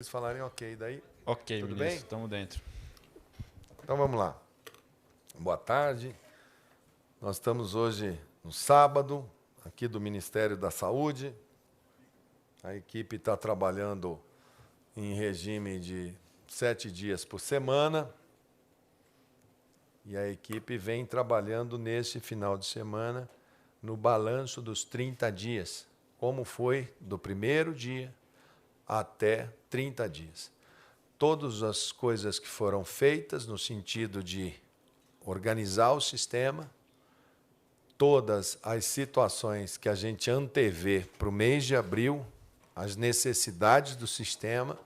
Eles falarem ok, daí Ok, tudo ministro, bem? estamos dentro. Então vamos lá. Boa tarde. Nós estamos hoje no sábado, aqui do Ministério da Saúde. A equipe está trabalhando em regime de 7 dias por semana. E a equipe vem trabalhando neste final de semana no balanço dos 30 dias, como foi do primeiro dia até 30 dias. Todas as coisas que foram feitas no sentido de organizar o sistema, todas as situações que a gente antevê para o mês de abril, as necessidades do sistema,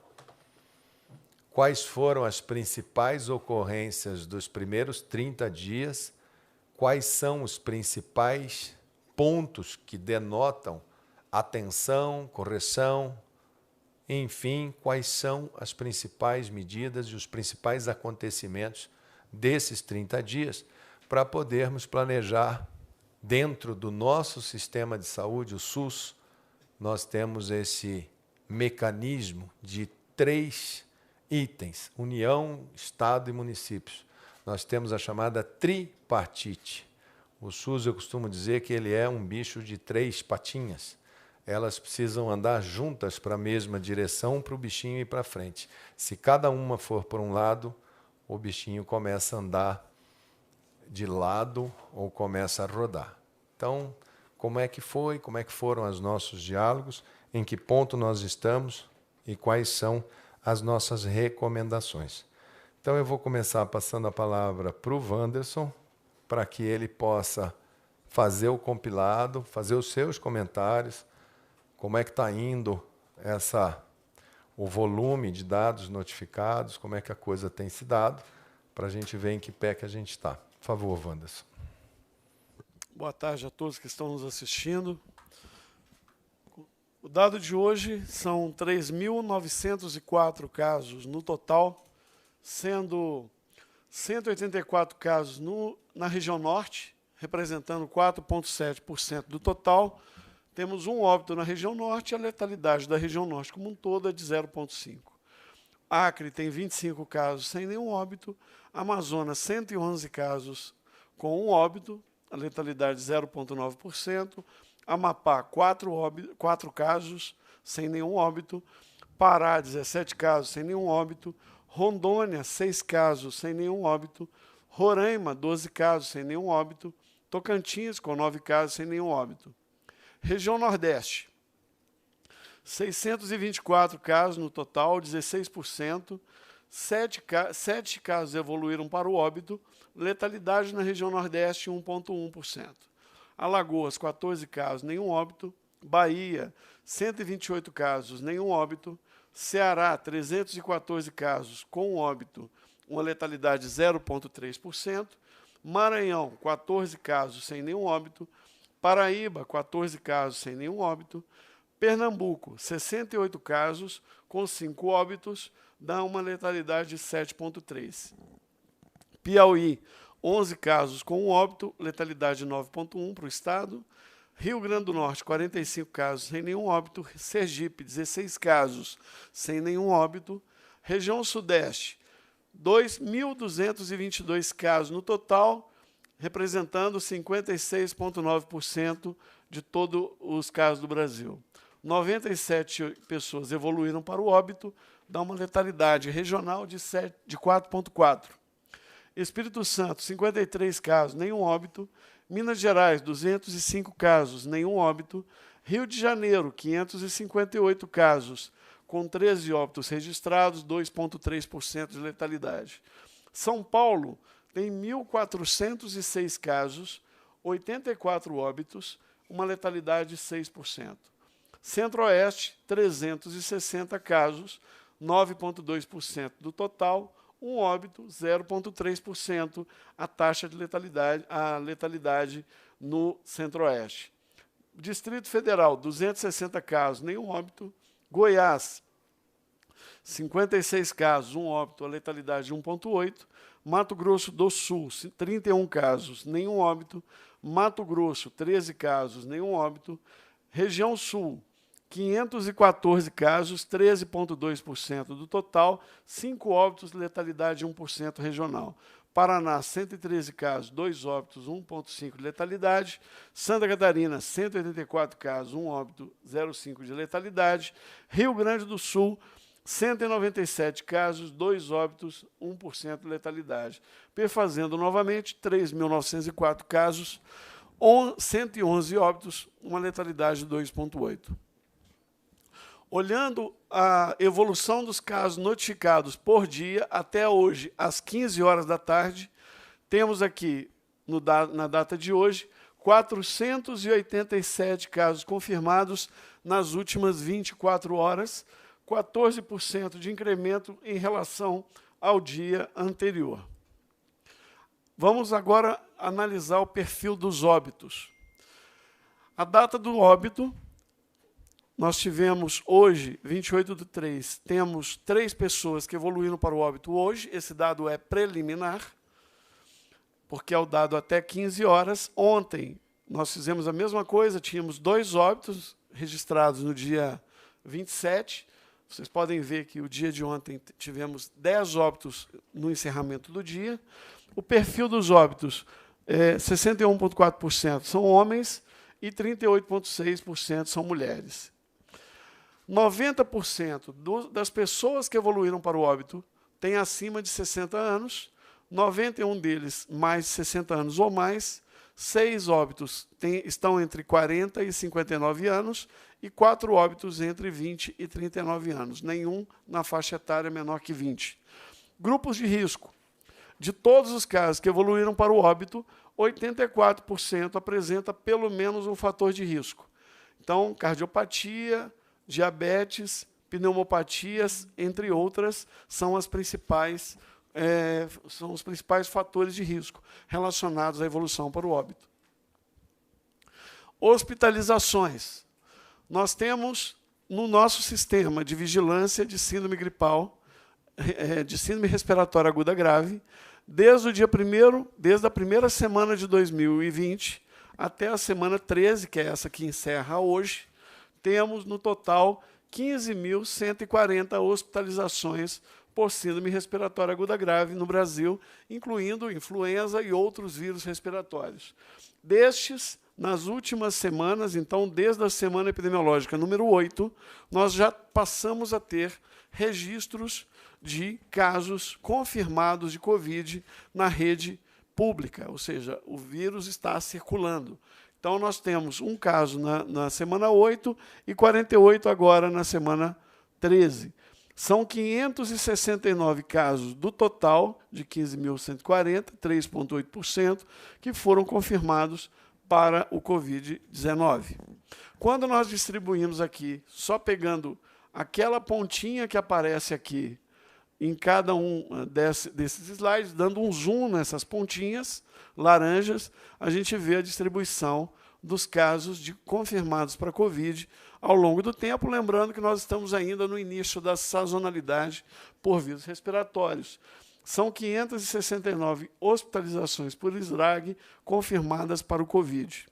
quais foram as principais ocorrências dos primeiros 30 dias, quais são os principais pontos que denotam atenção, correção, enfim, quais são as principais medidas e os principais acontecimentos desses 30 dias para podermos planejar dentro do nosso sistema de saúde, o SUS. Nós temos esse mecanismo de 3 itens: União, Estado e municípios. Nós temos a chamada tripartite. O SUS, eu costumo dizer que ele é um bicho de 3 patinhas. Elas precisam andar juntas para a mesma direção para o bichinho ir para frente. Se cada uma for por um lado, o bichinho começa a andar de lado ou começa a rodar. Então, como é que foi, como é que foram os nossos diálogos, em que ponto nós estamos e quais são as nossas recomendações. Então, eu vou começar passando a palavra para o Wanderson, para que ele possa fazer o compilado, fazer os seus comentários, como é que está indo o volume de dados notificados, como é que a coisa tem se dado, para a gente ver em que pé que a gente está. Por favor, Wanderson. Boa tarde a todos que estão nos assistindo. O dado de hoje são 3.904 casos no total, sendo 184 casos na região norte, representando 4,7% do total. Temos um óbito na região norte e a letalidade da região norte como um todo é de 0,5%. Acre tem 25 casos sem nenhum óbito, Amazonas 111 casos com um óbito, a letalidade 0,9%, Amapá 4 casos sem nenhum óbito, Pará 17 casos sem nenhum óbito, Rondônia 6 casos sem nenhum óbito, Roraima 12 casos sem nenhum óbito, Tocantins com 9 casos sem nenhum óbito. Região Nordeste, 624 casos no total, 16%, 7 casos evoluíram para o óbito, letalidade na região Nordeste 1,1%. Alagoas, 14 casos, nenhum óbito. Bahia, 128 casos, nenhum óbito. Ceará, 314 casos com óbito, uma letalidade 0,3%. Maranhão, 14 casos sem nenhum óbito. Paraíba, 14 casos sem nenhum óbito. Pernambuco, 68 casos com 5 óbitos, dá uma letalidade de 7,3%. Piauí, 11 casos com 1 óbito, letalidade 9,1% para o estado. Rio Grande do Norte, 45 casos sem nenhum óbito. Sergipe, 16 casos sem nenhum óbito. Região Sudeste, 2.222 casos no total, representando 56,9% de todos os casos do Brasil. 97 pessoas evoluíram para o óbito, dá uma letalidade regional de 4,4%. Espírito Santo, 53 casos, nenhum óbito. Minas Gerais, 205 casos, nenhum óbito. Rio de Janeiro, 558 casos, com 13 óbitos registrados, 2,3% de letalidade. São Paulo tem 1.406 casos, 84 óbitos, uma letalidade de 6%. Centro-Oeste, 360 casos, 9,2% do total, um óbito, 0,3%, a taxa de letalidade no Centro-Oeste. Distrito Federal, 260 casos, nenhum óbito. Goiás, 56 casos, um óbito, a letalidade de 1,8%. Mato Grosso do Sul, 31 casos, nenhum óbito. Mato Grosso, 13 casos, nenhum óbito. Região Sul, 514 casos, 13,2% do total, 5 óbitos, letalidade 1% regional. Paraná, 113 casos, 2 óbitos, 1,5% de letalidade. Santa Catarina, 184 casos, 1 óbito, 0,5% de letalidade. Rio Grande do Sul, 197 casos, 2 óbitos, 1% de letalidade. Perfazendo novamente, 3.904 casos, 111 óbitos, uma letalidade de 2,8%. Olhando a evolução dos casos notificados por dia, até hoje, às 15 horas da tarde, temos aqui, na data de hoje, 487 casos confirmados nas últimas 24 horas, 14% de incremento em relação ao dia anterior. Vamos agora analisar o perfil dos óbitos. A data do óbito, nós tivemos hoje, 28/3, temos 3 pessoas que evoluíram para o óbito hoje. Esse dado é preliminar, porque é o dado até 15 horas. Ontem, nós fizemos a mesma coisa, tínhamos 2 óbitos registrados no dia 27. Vocês podem ver que o dia de ontem tivemos 10 óbitos no encerramento do dia. O perfil dos óbitos, 61,4% são homens e 38,6% são mulheres. 90% das pessoas que evoluíram para o óbito têm acima de 60 anos, 91 deles mais de 60 anos ou mais, 6 óbitos estão entre 40 e 59 anos e 4 óbitos entre 20 e 39 anos, nenhum na faixa etária menor que 20. Grupos de risco. De todos os casos que evoluíram para o óbito, 84% apresenta pelo menos um fator de risco. Então, cardiopatia, diabetes, pneumopatias, entre outras, são os principais fatores de risco relacionados à evolução para o óbito. Hospitalizações. Nós temos no nosso sistema de vigilância de síndrome gripal, de síndrome respiratória aguda grave, desde o dia 1º, desde a primeira semana de 2020 até a semana 13, que é essa que encerra hoje, temos no total 15.140 hospitalizações por síndrome respiratória aguda grave no Brasil, incluindo influenza e outros vírus respiratórios. Destes, nas últimas semanas, então, desde a semana epidemiológica número 8, nós já passamos a ter registros de casos confirmados de Covid na rede pública, ou seja, o vírus está circulando. Então, nós temos um caso na semana 8 e 48 agora na semana 13. São 569 casos do total de 15.140, 3,8%, que foram confirmados para o Covid-19. Quando nós distribuímos aqui, só pegando aquela pontinha que aparece aqui em cada um desses slides, dando um zoom nessas pontinhas laranjas, a gente vê a distribuição dos casos confirmados para Covid ao longo do tempo, lembrando que nós estamos ainda no início da sazonalidade por vírus respiratórios. São 569 hospitalizações por SRAG confirmadas para o Covid.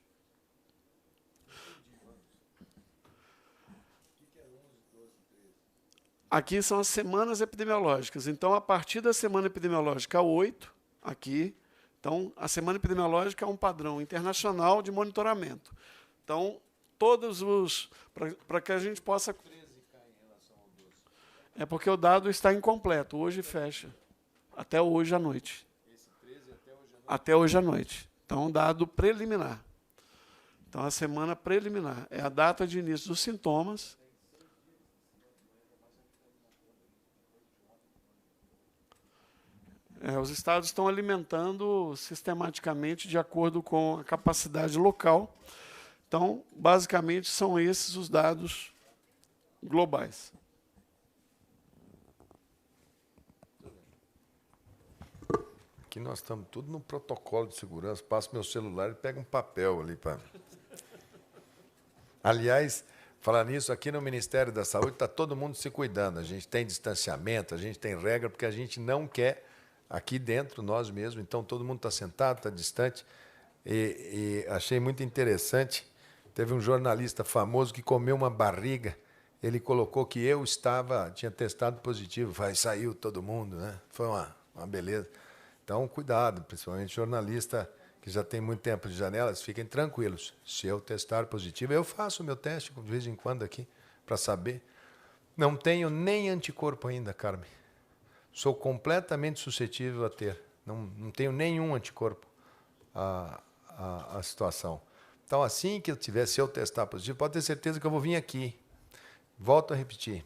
Aqui são as semanas epidemiológicas. Então, a partir da semana epidemiológica 8, aqui, então, a semana epidemiológica é um padrão internacional de monitoramento. Então, todos os... Para que a gente possa... É porque o dado está incompleto. Hoje fecha. Até hoje à noite. Até hoje à noite. Então, dado preliminar. Então, a semana preliminar é a data de início dos sintomas. Os estados estão alimentando sistematicamente de acordo com a capacidade local. Então, basicamente, são esses os dados globais. Aqui nós estamos tudo no protocolo de segurança. Passo meu celular e pego um papel ali para... Aliás, falar nisso, aqui no Ministério da Saúde está todo mundo se cuidando. A gente tem distanciamento, a gente tem regra, porque a gente não quer... aqui dentro, nós mesmos, então todo mundo está sentado, está distante, e achei muito interessante Teve um jornalista famoso que comeu uma barriga. Ele colocou que eu tinha testado positivo. Saiu todo mundo, né? Foi uma beleza. Então, cuidado, principalmente jornalista que já tem muito tempo de janelas, fiquem tranquilos. Se eu testar positivo, eu faço o meu teste de vez em quando aqui, para saber. Não tenho nem anticorpo ainda, Carmen. Sou completamente suscetível a ter. Não tenho nenhum anticorpo à situação. Então, assim que eu tiver, se eu testar positivo, pode ter certeza que eu vou vir aqui. Volto a repetir.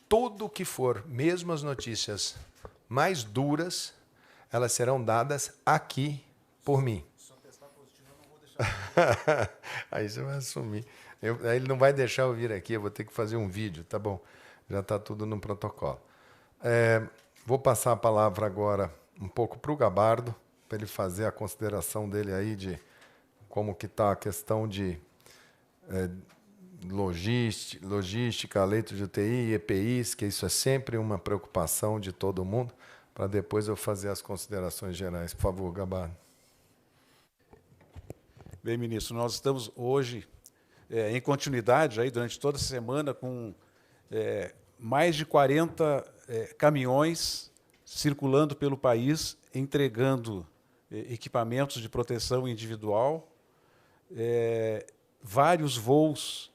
Tudo que for, mesmo as notícias mais duras, elas serão dadas aqui por mim. Se eu testar positivo, eu não vou deixar. Aí você vai assumir. Aí ele não vai deixar eu vir aqui, eu vou ter que fazer um vídeo. Tá bom, já está tudo no protocolo. Vou passar a palavra agora um pouco para o Gabardo, para ele fazer a consideração dele aí de como que está a questão de logística, leitos de UTI, EPIs, que isso é sempre uma preocupação de todo mundo, para depois eu fazer as considerações gerais. Por favor, Gabardo. Bem, ministro, nós estamos hoje em continuidade, aí, durante toda a semana, com mais de 40 caminhões circulando pelo país, entregando equipamentos de proteção individual. Vários voos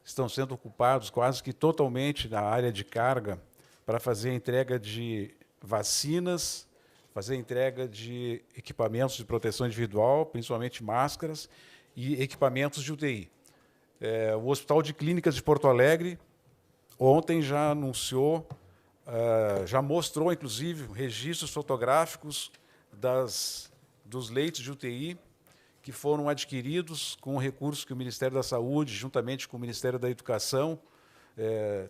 estão sendo ocupados quase que totalmente na área de carga para fazer a entrega de vacinas, fazer a entrega de equipamentos de proteção individual, principalmente máscaras, e equipamentos de UTI. O Hospital de Clínicas de Porto Alegre ontem já anunciou, já mostrou, inclusive, registros fotográficos dos leitos de UTI que foram adquiridos com recursos que o Ministério da Saúde, juntamente com o Ministério da Educação,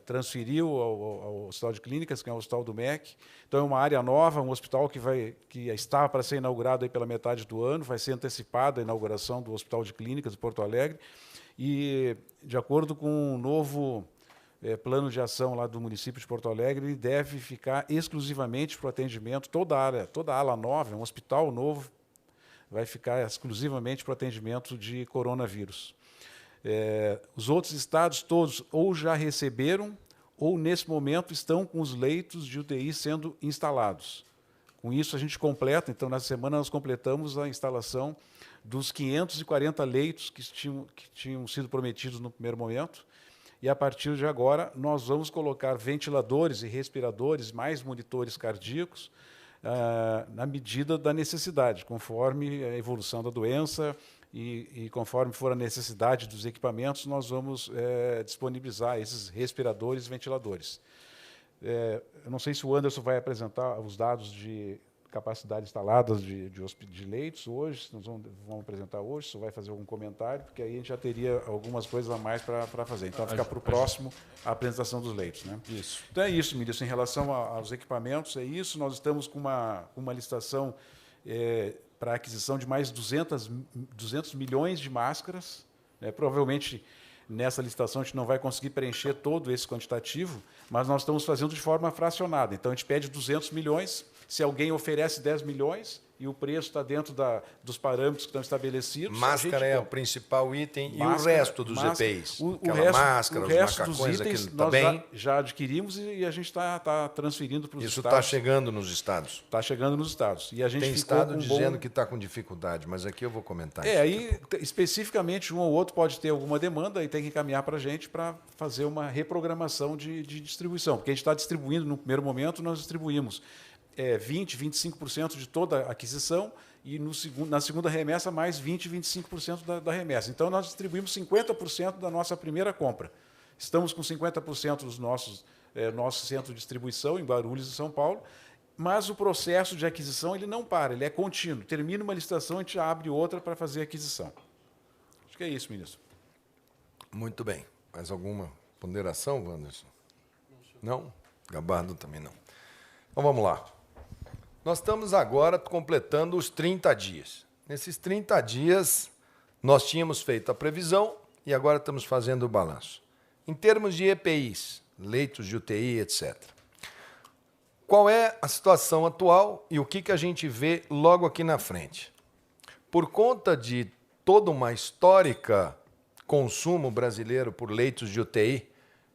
transferiu ao Hospital de Clínicas, que é o Hospital do MEC. Então, é uma área nova, um hospital que está para ser inaugurado aí pela metade do ano, vai ser antecipada a inauguração do Hospital de Clínicas de Porto Alegre, e, de acordo com o novo plano de ação lá do município de Porto Alegre, ele deve ficar exclusivamente para o atendimento, toda a ala nova, um hospital novo, vai ficar exclusivamente para o atendimento de coronavírus. Os outros estados todos ou já receberam ou, nesse momento, estão com os leitos de UTI sendo instalados. Com isso, a gente completa, então, nessa semana, nós completamos a instalação dos 540 leitos que tinham sido prometidos no primeiro momento, e, a partir de agora, nós vamos colocar ventiladores e respiradores, mais monitores cardíacos, na medida da necessidade, conforme a evolução da doença e conforme for a necessidade dos equipamentos, nós vamos disponibilizar esses respiradores e ventiladores. Eu não sei se o Anderson vai apresentar os dados de capacidade instalada de leitos hoje, nós vamos apresentar hoje, se vai fazer algum comentário, porque aí a gente já teria algumas coisas a mais para fazer. Então, fica para o próximo a apresentação dos leitos, né? Isso. Então, é isso, ministro. Em relação aos equipamentos, é isso. Nós estamos com uma licitação para a aquisição de mais 200 milhões de máscaras. Provavelmente, nessa licitação, a gente não vai conseguir preencher todo esse quantitativo, mas nós estamos fazendo de forma fracionada. Então, a gente pede 200 milhões, se alguém oferece 10 milhões e o preço está dentro dos parâmetros que estão estabelecidos... Máscara é o principal item e o resto dos EPIs? O máscara, resto os dos macacões, itens aquilo nós também? já adquirimos e a gente está transferindo para os estados. Isso está chegando nos estados? Está chegando nos estados. E a gente Tem estado dizendo que está com dificuldade, mas aqui eu vou comentar isso. Aí, especificamente, um ou outro pode ter alguma demanda e tem que encaminhar para a gente para fazer uma reprogramação de distribuição. Porque a gente está distribuindo, no primeiro momento, nós distribuímos 20%, 25% de toda a aquisição e na segunda remessa mais 20%, 25% da remessa. Então, nós distribuímos 50% da nossa primeira compra. Estamos com 50% dos nosso centro de distribuição em Guarulhos e São Paulo, mas o processo de aquisição ele não para, ele é contínuo. Termina uma licitação, a gente abre outra para fazer a aquisição. Acho que é isso, ministro. Muito bem. Mais alguma ponderação, Wanderson? Não? Gabardo também não. Então, vamos lá. Nós estamos agora completando os 30 dias. Nesses 30 dias, nós tínhamos feito a previsão e agora estamos fazendo o balanço. Em termos de EPIs, leitos de UTI, etc. Qual é a situação atual e o que a gente vê logo aqui na frente? Por conta de toda uma histórica consumo brasileiro por leitos de UTI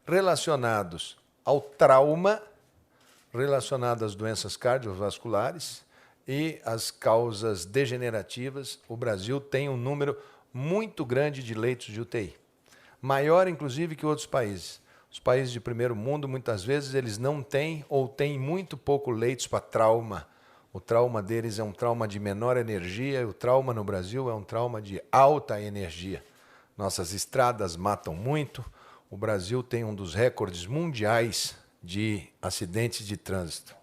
relacionados ao trauma, relacionado às doenças cardiovasculares e às causas degenerativas. O Brasil tem um número muito grande de leitos de UTI, maior inclusive que outros países. Os países de primeiro mundo, muitas vezes, eles não têm ou têm muito pouco leitos para trauma. O trauma deles é um trauma de menor energia, e o trauma no Brasil é um trauma de alta energia. Nossas estradas matam muito. O Brasil tem um dos recordes mundiais de acidentes de trânsito.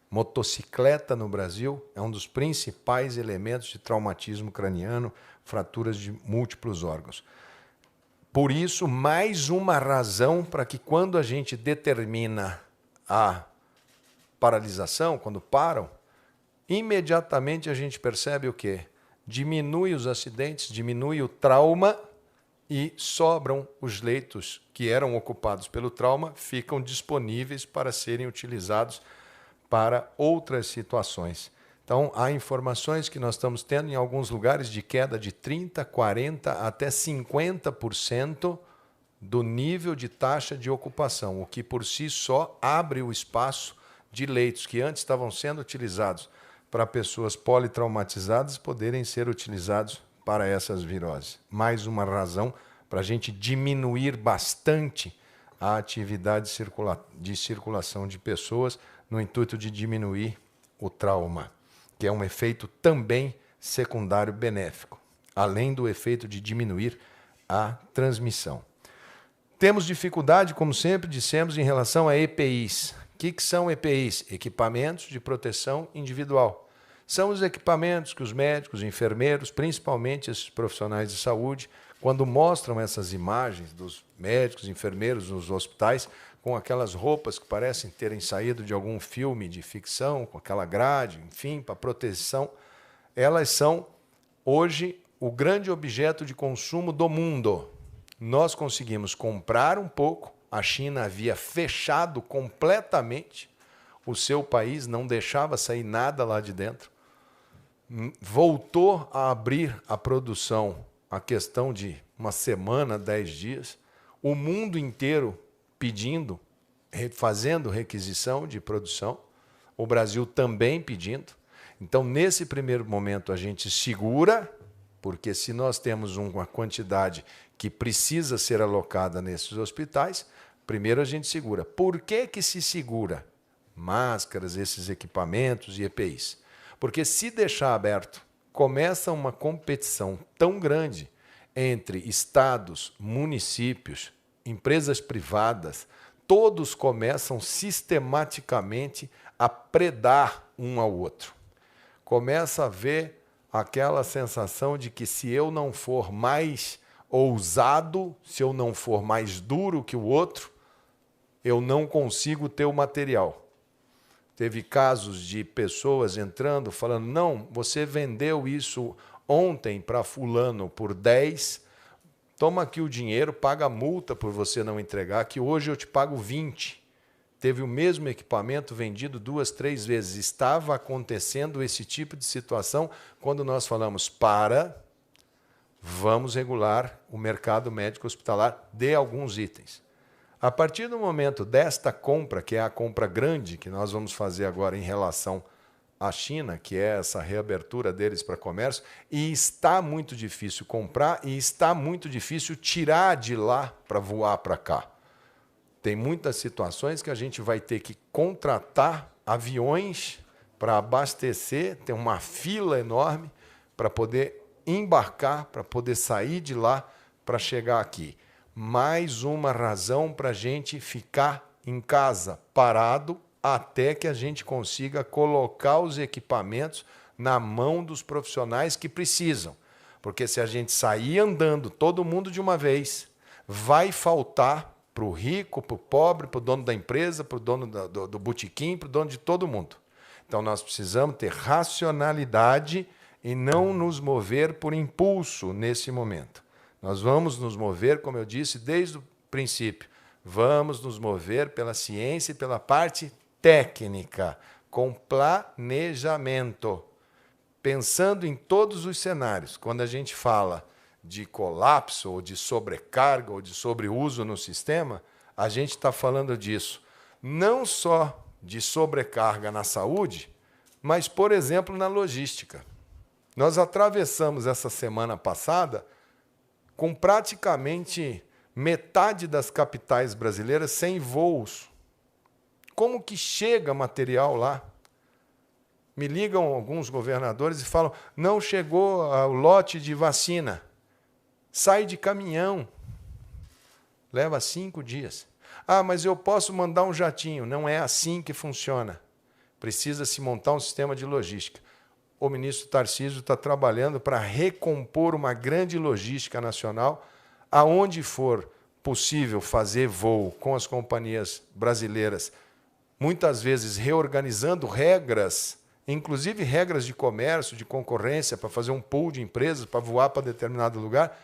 Motocicleta no Brasil é um dos principais elementos de traumatismo craniano, fraturas de múltiplos órgãos. Por isso, mais uma razão para que quando a gente determina a paralisação, quando param, imediatamente a gente percebe o quê? Diminui os acidentes, diminui o trauma e sobram os leitos que eram ocupados pelo trauma, ficam disponíveis para serem utilizados para outras situações. Então, há informações que nós estamos tendo em alguns lugares de queda de 30%, 40% até 50% do nível de taxa de ocupação, o que por si só abre o espaço de leitos que antes estavam sendo utilizados para pessoas politraumatizadas poderem ser utilizados para essas viroses. Mais uma razão para a gente diminuir bastante a atividade de circulação de pessoas no intuito de diminuir o trauma, que é um efeito também secundário benéfico, além do efeito de diminuir a transmissão. Temos dificuldade, como sempre dissemos, em relação a EPIs. O que são EPIs? Equipamentos de proteção individual. São os equipamentos que os médicos, enfermeiros, principalmente esses profissionais de saúde, quando mostram essas imagens dos médicos, enfermeiros nos hospitais, com aquelas roupas que parecem terem saído de algum filme de ficção, com aquela grade, enfim, para proteção, elas são, hoje, o grande objeto de consumo do mundo. Nós conseguimos comprar um pouco, a China havia fechado completamente o seu país, não deixava sair nada lá de dentro, voltou a abrir a produção a questão de uma semana, 10 dias, o mundo inteiro pedindo, fazendo requisição de produção, o Brasil também pedindo. Então, nesse primeiro momento, a gente segura, porque se nós temos uma quantidade que precisa ser alocada nesses hospitais, primeiro a gente segura. Por que se segura? Máscaras, esses equipamentos e EPIs. Porque se deixar aberto, começa uma competição tão grande entre estados, municípios, empresas privadas, todos começam sistematicamente a predar um ao outro. Começa a haver aquela sensação de que se eu não for mais ousado, se eu não for mais duro que o outro, eu não consigo ter o material. Teve casos de pessoas entrando falando, não, você vendeu isso ontem para fulano por 10, toma aqui o dinheiro, paga a multa por você não entregar, que hoje eu te pago 20. Teve o mesmo equipamento vendido 2, 3 vezes. Estava acontecendo esse tipo de situação quando nós falamos, vamos regular o mercado médico hospitalar de alguns itens. A partir do momento desta compra, que é a compra grande que nós vamos fazer agora em relação à China, que é essa reabertura deles para comércio, e está muito difícil comprar e está muito difícil tirar de lá para voar para cá. Tem muitas situações que a gente vai ter que contratar aviões para abastecer, tem uma fila enorme para poder embarcar, para poder sair de lá para chegar aqui. Mais uma razão para a gente ficar em casa, parado, até que a gente consiga colocar os equipamentos na mão dos profissionais que precisam. Porque se a gente sair andando todo mundo de uma vez, vai faltar para o rico, para o pobre, para o dono da empresa, para o dono do botequim, para o dono de todo mundo. Então nós precisamos ter racionalidade e não nos mover por impulso nesse momento. Nós vamos nos mover, como eu disse desde o princípio, vamos nos mover pela ciência e pela parte técnica, com planejamento, pensando em todos os cenários. Quando a gente fala de colapso, ou de sobrecarga, ou de sobreuso no sistema, a gente está falando disso. Não só de sobrecarga na saúde, mas, por exemplo, na logística. Nós atravessamos essa semana passada com praticamente metade das capitais brasileiras sem voos. Como que chega material lá? Me ligam alguns governadores e falam, não chegou o lote de vacina. Sai de caminhão. Leva 5 dias. Ah, mas eu posso mandar um jatinho. Não é assim que funciona. Precisa se montar um sistema de logística. O ministro Tarcísio está trabalhando para recompor uma grande logística nacional, aonde for possível fazer voo com as companhias brasileiras, muitas vezes reorganizando regras, inclusive regras de comércio, de concorrência, para fazer um pool de empresas, para voar para determinado lugar,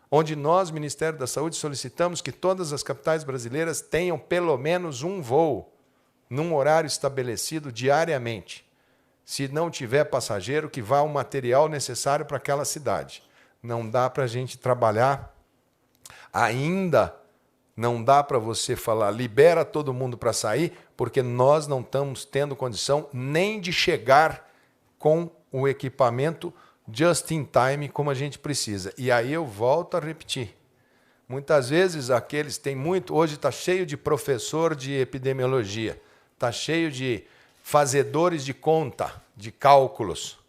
onde nós, Ministério da Saúde, solicitamos que todas as capitais brasileiras tenham pelo menos um voo, num horário estabelecido diariamente. Se não tiver passageiro, que vá o material necessário para aquela cidade. Não dá para a gente trabalhar, ainda não dá para você falar, libera todo mundo para sair, porque nós não estamos tendo condição nem de chegar com o equipamento just in time como a gente precisa. E aí eu volto a repetir. Muitas vezes aqueles têm muito, hoje está cheio de professor de epidemiologia, está cheio de fazedores de conta, de cálculos.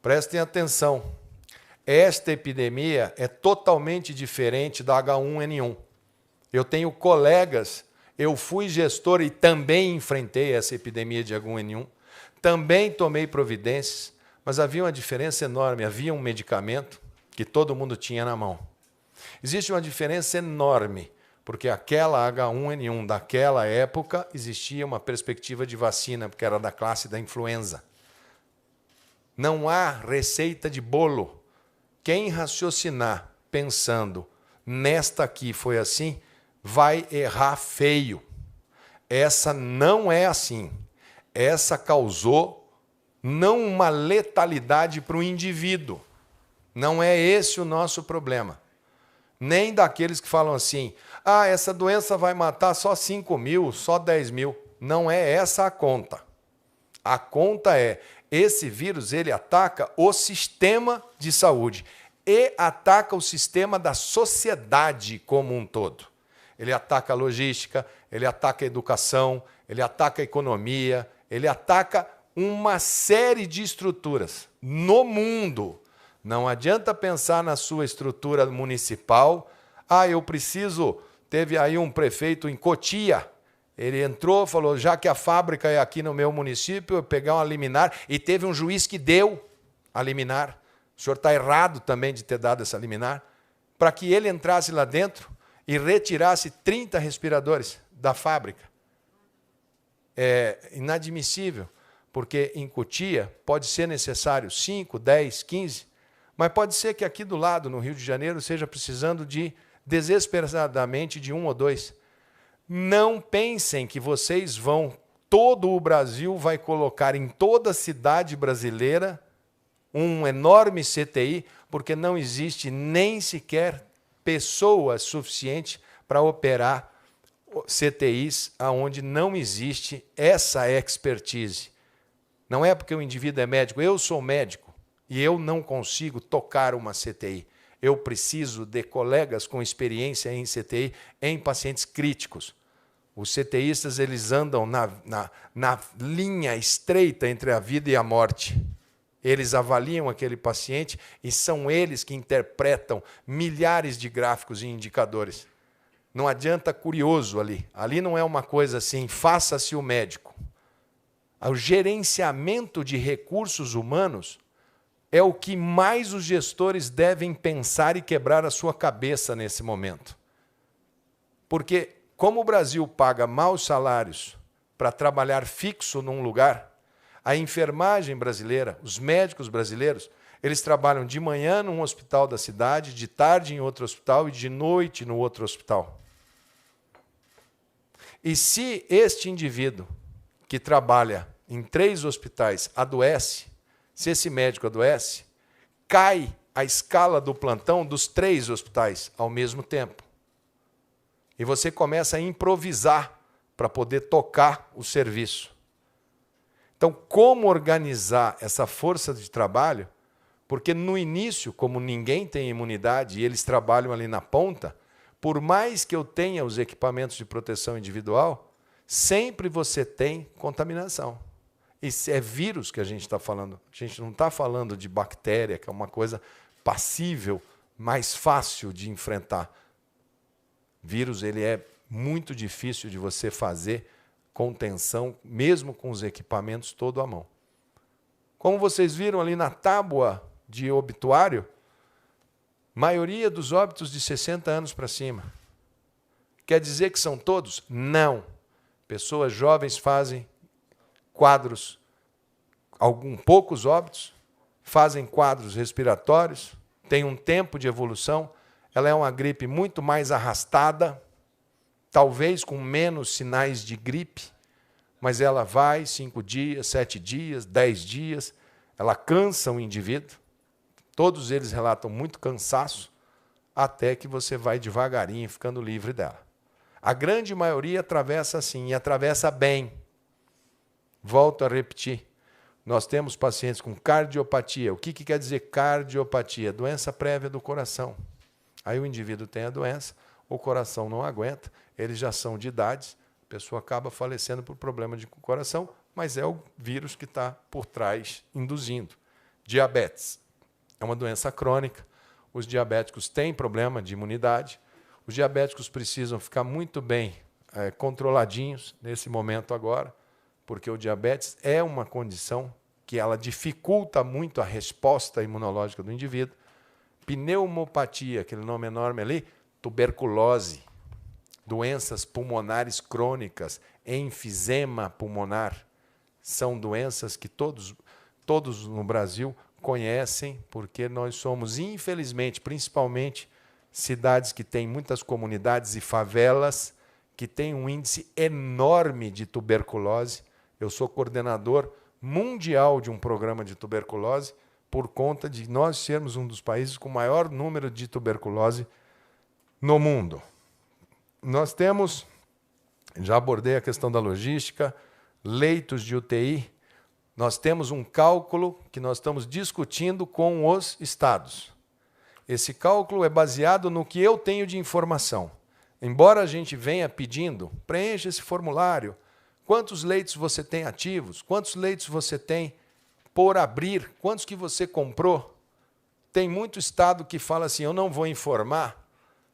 Prestem atenção. Esta epidemia é totalmente diferente da H1N1. Eu tenho colegas, eu fui gestor e também enfrentei essa epidemia de H1N1, também tomei providências, mas havia uma diferença enorme. Havia um medicamento que todo mundo tinha na mão. Existe uma diferença enorme, porque aquela H1N1 daquela época existia uma perspectiva de vacina, porque era da classe da influenza. Não há receita de bolo. Quem raciocinar pensando nesta aqui foi assim, vai errar feio. Essa não é assim. Essa causou não uma letalidade para o indivíduo. Não é esse o nosso problema. Nem daqueles que falam assim, ah, essa doença vai matar só 5 mil, só 10 mil. Não é essa a conta. A conta é, esse vírus ele ataca o sistema de saúde e ataca o sistema da sociedade como um todo. Ele ataca a logística, ele ataca a educação, ele ataca a economia, ele ataca uma série de estruturas no mundo. Não adianta pensar na sua estrutura municipal. Ah, eu preciso... Teve aí um prefeito em Cotia. Ele entrou, falou, já que a fábrica é aqui no meu município, eu pegar uma liminar. E teve um juiz que deu a liminar. O senhor está errado também de ter dado essa liminar. Para que ele entrasse lá dentro e retirasse 30 respiradores da fábrica. É inadmissível, porque em Cotia pode ser necessário 5, 10, 15, mas pode ser que aqui do lado, no Rio de Janeiro, seja precisando de, desesperadamente, de 1 ou 2. Não pensem que vocês vão, todo o Brasil vai colocar em toda a cidade brasileira um enorme CTI, porque não existe nem sequer pessoas suficientes para operar CTIs onde não existe essa expertise. Não é porque o indivíduo é médico, eu sou médico e eu não consigo tocar uma CTI. Eu preciso de colegas com experiência em CTI em pacientes críticos. Os CTIstas eles andam na linha estreita entre a vida e a morte. Eles avaliam aquele paciente e são eles que interpretam milhares de gráficos e indicadores. Não adianta curioso ali. Ali não é uma coisa assim, faça-se o médico. O gerenciamento de recursos humanos é o que mais os gestores devem pensar e quebrar a sua cabeça nesse momento. Porque, como o Brasil paga maus salários para trabalhar fixo num lugar, a enfermagem brasileira, os médicos brasileiros, eles trabalham de manhã num hospital da cidade, de tarde em outro hospital e de noite no outro hospital. E se este indivíduo que trabalha em 3 hospitais adoece, se esse médico adoece, cai a escala do plantão dos 3 hospitais ao mesmo tempo. E você começa a improvisar para poder tocar o serviço. Então, como organizar essa força de trabalho? Porque no início, como ninguém tem imunidade e eles trabalham ali na ponta, por mais que eu tenha os equipamentos de proteção individual, sempre você tem contaminação. Isso é vírus que a gente está falando. A gente não está falando de bactéria, que é uma coisa passível, mais fácil de enfrentar. Vírus, ele é muito difícil de você fazer contenção, mesmo com os equipamentos todo à mão. Como vocês viram ali na tábua de obituário, maioria dos óbitos de 60 anos para cima. Quer dizer que são todos? Não. Pessoas jovens fazem quadros, poucos óbitos, fazem quadros respiratórios, tem um tempo de evolução, ela é uma gripe muito mais arrastada, talvez com menos sinais de gripe, mas ela vai 5 dias, 7 dias, 10 dias, ela cansa o indivíduo, todos eles relatam muito cansaço, até que você vai devagarinho ficando livre dela. A grande maioria atravessa assim, e atravessa bem. Volto a repetir, nós temos pacientes com cardiopatia. O que quer dizer cardiopatia? Doença prévia do coração. Aí o indivíduo tem a doença, o coração não aguenta, eles já são de idade, a pessoa acaba falecendo por problema de coração, mas é o vírus que está por trás induzindo. Diabetes é uma doença crônica, os diabéticos têm problema de imunidade, os diabéticos precisam ficar muito bem controladinhos nesse momento agora, porque o diabetes é uma condição que ela dificulta muito a resposta imunológica do indivíduo. Pneumopatia, aquele nome enorme ali, tuberculose, doenças pulmonares crônicas, enfisema pulmonar, são doenças que todos no Brasil conhecem, porque nós somos, infelizmente, principalmente cidades que têm muitas comunidades e favelas, que têm um índice enorme de tuberculose. Eu sou coordenador mundial de um programa de tuberculose, por conta de nós sermos um dos países com maior número de tuberculose no mundo. Nós temos, já abordei a questão da logística, leitos de UTI, nós temos um cálculo que nós estamos discutindo com os estados. Esse cálculo é baseado no que eu tenho de informação. Embora a gente venha pedindo, preencha esse formulário, quantos leitos você tem ativos, quantos leitos você tem por abrir, quantos que você comprou. Tem muito estado que fala assim, eu não vou informar,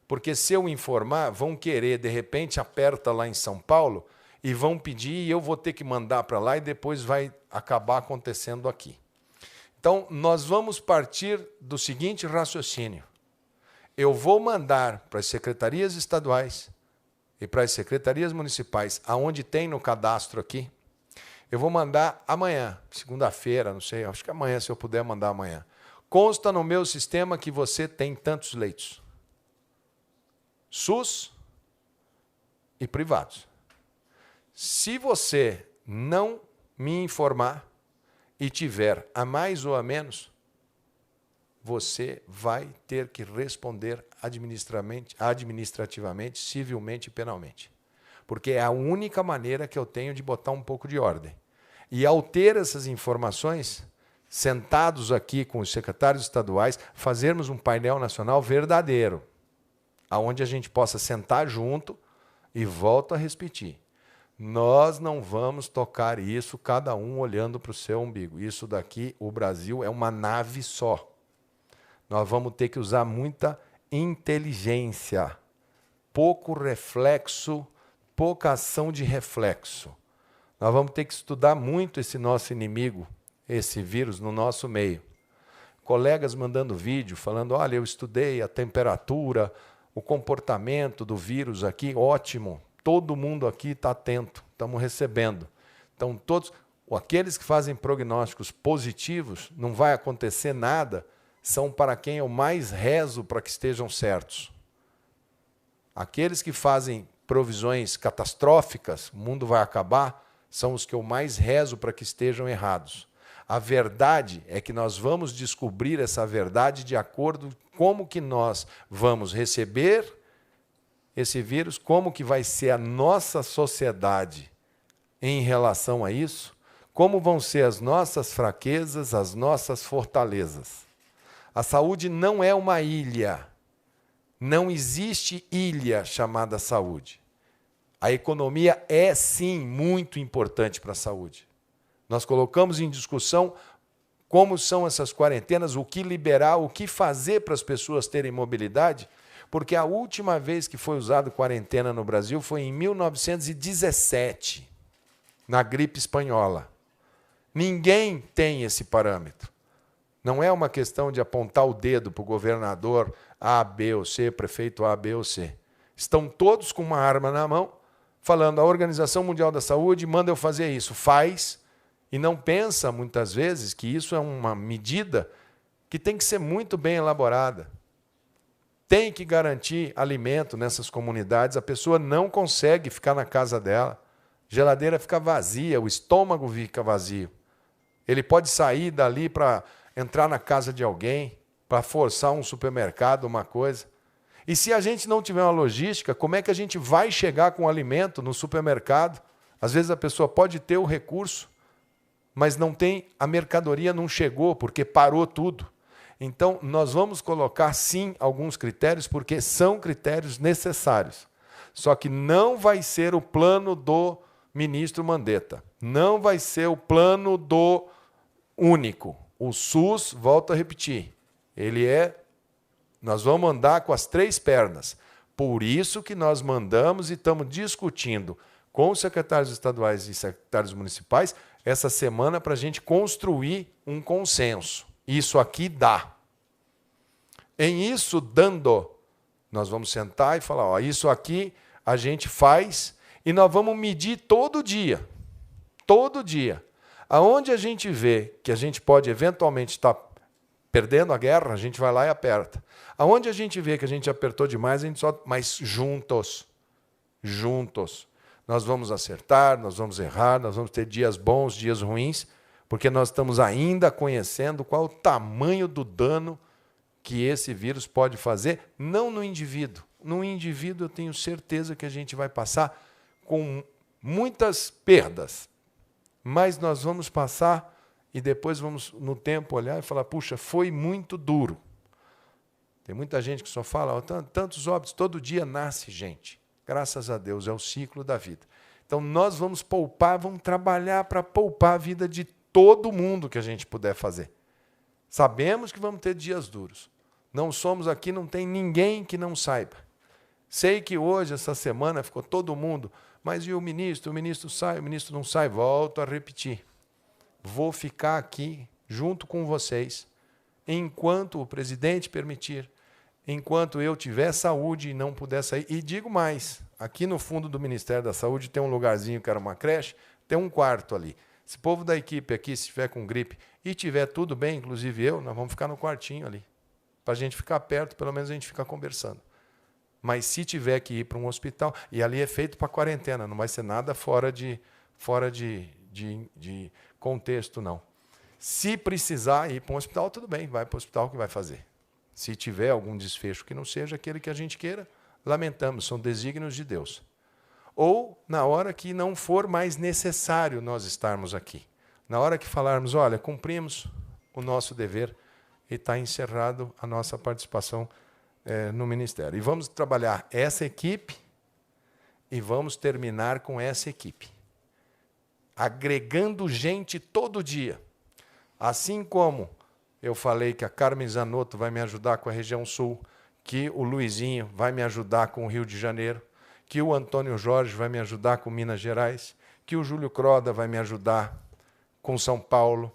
porque se eu informar, vão querer, de repente, aperta lá em São Paulo, e vão pedir, e eu vou ter que mandar para lá, e depois vai acabar acontecendo aqui. Então, nós vamos partir do seguinte raciocínio. Eu vou mandar para as secretarias estaduais e para as secretarias municipais, aonde tem no cadastro aqui, eu vou mandar amanhã, segunda-feira, não sei, acho que amanhã, se eu puder mandar amanhã. Consta no meu sistema que você tem tantos leitos. SUS e privados. Se você não me informar e tiver a mais ou a menos, você vai ter que responder administrativamente, civilmente e penalmente. Porque é a única maneira que eu tenho de botar um pouco de ordem. E ao ter essas informações, sentados aqui com os secretários estaduais, fazermos um painel nacional verdadeiro, onde a gente possa sentar junto e volto a repetir. Nós não vamos tocar isso, cada um olhando para o seu umbigo. Isso daqui, o Brasil, é uma nave só. Nós vamos ter que usar muita inteligência, pouco reflexo, pouca ação de reflexo. Nós vamos ter que estudar muito esse nosso inimigo, esse vírus, no nosso meio. Colegas mandando vídeo, falando, olha, eu estudei a temperatura, o comportamento do vírus aqui, ótimo. Todo mundo aqui está atento, estamos recebendo. Então, aqueles que fazem prognósticos positivos, não vai acontecer nada, são para quem eu mais rezo para que estejam certos. Aqueles que fazem provisões catastróficas, o mundo vai acabar, são os que eu mais rezo para que estejam errados. A verdade é que nós vamos descobrir essa verdade de acordo com como que nós vamos receber esse vírus, como que vai ser a nossa sociedade em relação a isso, como vão ser as nossas fraquezas, as nossas fortalezas. A saúde não é uma ilha. Não existe ilha chamada saúde. A economia é, sim, muito importante para a saúde. Nós colocamos em discussão como são essas quarentenas, o que liberar, o que fazer para as pessoas terem mobilidade, porque a última vez que foi usado quarentena no Brasil foi em 1917, na gripe espanhola. Ninguém tem esse parâmetro. Não é uma questão de apontar o dedo para o governador A, B ou C, prefeito A, B ou C. Estão todos com uma arma na mão, falando, a Organização Mundial da Saúde manda eu fazer isso. Faz, e não pensa, muitas vezes, que isso é uma medida que tem que ser muito bem elaborada. Tem que garantir alimento nessas comunidades. A pessoa não consegue ficar na casa dela. A geladeira fica vazia, o estômago fica vazio. Ele pode sair dali para entrar na casa de alguém, para forçar um supermercado, uma coisa. E se a gente não tiver uma logística, como é que a gente vai chegar com o alimento no supermercado? Às vezes a pessoa pode ter o recurso, mas não tem, a mercadoria não chegou, porque parou tudo. Então, nós vamos colocar, sim, alguns critérios, porque são critérios necessários. Só que não vai ser o plano do ministro Mandetta. Não vai ser o plano do único. O SUS, volto a repetir, nós vamos andar com as 3 pernas. Por isso que nós mandamos e estamos discutindo com os secretários estaduais e secretários municipais essa semana para a gente construir um consenso. Isso aqui dá. Em isso dando, nós vamos sentar e falar, ó, isso aqui a gente faz e nós vamos medir todo dia. Todo dia. Aonde a gente vê que a gente pode eventualmente estar perdendo a guerra, a gente vai lá e aperta. Aonde a gente vê que a gente apertou demais, a gente só... Mas juntos. Juntos. Nós vamos acertar, nós vamos errar, nós vamos ter dias bons, dias ruins, porque nós estamos ainda conhecendo qual o tamanho do dano que esse vírus pode fazer, não no indivíduo. No indivíduo eu tenho certeza que a gente vai passar com muitas perdas, mas nós vamos passar e depois vamos, no tempo, olhar e falar, puxa, foi muito duro. Tem muita gente que só fala, ó, tantos óbitos, todo dia nasce gente. Graças a Deus, é o ciclo da vida. Então, nós vamos poupar, vamos trabalhar para poupar a vida de todo mundo que a gente puder fazer. Sabemos que vamos ter dias duros. Não somos aqui, não tem ninguém que não saiba. Sei que hoje, essa semana, ficou todo mundo, mas e o ministro? O ministro sai, o ministro não sai. Volto a repetir. Vou ficar aqui junto com vocês, enquanto o presidente permitir, enquanto eu tiver saúde e não puder sair. E digo mais, aqui no fundo do Ministério da Saúde tem um lugarzinho que era uma creche, tem um quarto ali. Se o povo da equipe aqui, se estiver com gripe e tiver tudo bem, inclusive eu, nós vamos ficar no quartinho ali. Para a gente ficar perto, pelo menos a gente fica conversando. Mas se tiver que ir para um hospital, e ali é feito para quarentena, não vai ser nada fora de contexto, não. Se precisar ir para um hospital, tudo bem, vai para o hospital que vai fazer. Se tiver algum desfecho que não seja aquele que a gente queira, lamentamos, são desígnios de Deus. Ou na hora que não for mais necessário nós estarmos aqui. Na hora que falarmos, olha, cumprimos o nosso dever e está encerrado a nossa participação no Ministério. E vamos trabalhar essa equipe e vamos terminar com essa equipe. Agregando gente todo dia. Assim como eu falei que a Carmen Zanotto vai me ajudar com a região sul, que o Luizinho vai me ajudar com o Rio de Janeiro, que o Antônio Jorge vai me ajudar com Minas Gerais, que o Júlio Croda vai me ajudar com São Paulo.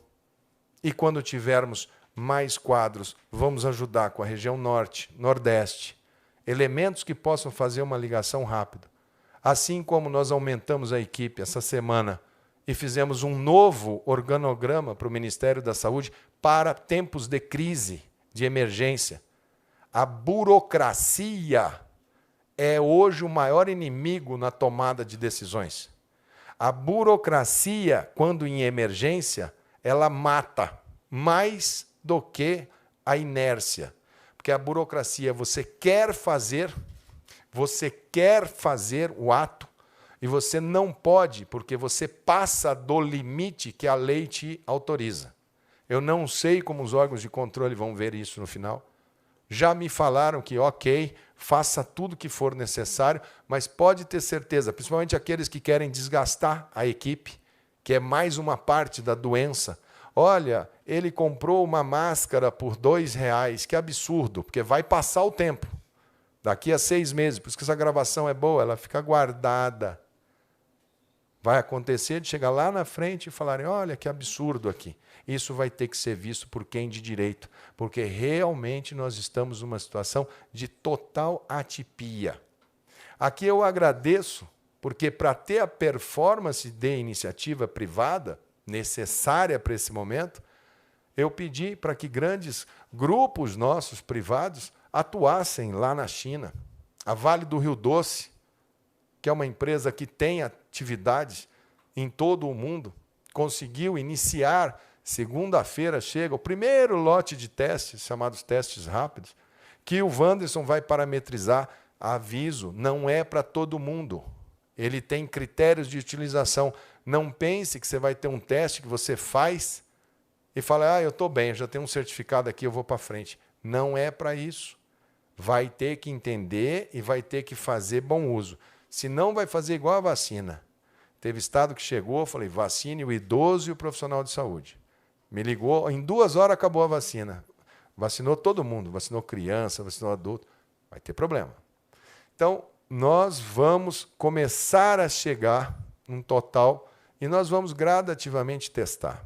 E quando tivermos mais quadros, vamos ajudar com a região norte, nordeste, elementos que possam fazer uma ligação rápida. Assim como nós aumentamos a equipe essa semana e fizemos um novo organograma para o Ministério da Saúde para tempos de crise, de emergência. A burocracia é hoje o maior inimigo na tomada de decisões. A burocracia, quando em emergência, ela mata mais do que a inércia. Porque a burocracia, você quer fazer o ato e você não pode, porque você passa do limite que a lei te autoriza. Eu não sei como os órgãos de controle vão ver isso no final. Já me falaram que, ok, faça tudo que for necessário, mas pode ter certeza, principalmente aqueles que querem desgastar a equipe, que é mais uma parte da doença. Olha, ele comprou uma máscara por R$2, que absurdo, porque vai passar o tempo. Daqui a 6 meses, por isso que essa gravação é boa, ela fica guardada. Vai acontecer de chegar lá na frente e falarem, olha que absurdo aqui. Isso vai ter que ser visto por quem de direito, porque realmente nós estamos numa situação de total atipia. Aqui eu agradeço, porque para ter a performance de iniciativa privada necessária para esse momento, eu pedi para que grandes grupos nossos privados atuassem lá na China. A Vale do Rio Doce, que é uma empresa que tem atividades em todo o mundo, conseguiu iniciar, segunda-feira chega o primeiro lote de testes, chamados testes rápidos, que o Wanderson vai parametrizar. Aviso, não é para todo mundo. Ele tem critérios de utilização. Não pense que você vai ter um teste que você faz e fala, eu estou bem, eu já tenho um certificado aqui, eu vou para frente. Não é para isso. Vai ter que entender e vai ter que fazer bom uso. Senão vai fazer igual a vacina. Teve estado que chegou, eu falei, vacine o idoso e o profissional de saúde. Me ligou, em 2 horas acabou a vacina. Vacinou todo mundo, vacinou criança, vacinou adulto. Vai ter problema. Então, nós vamos começar a chegar num total e nós vamos gradativamente testar.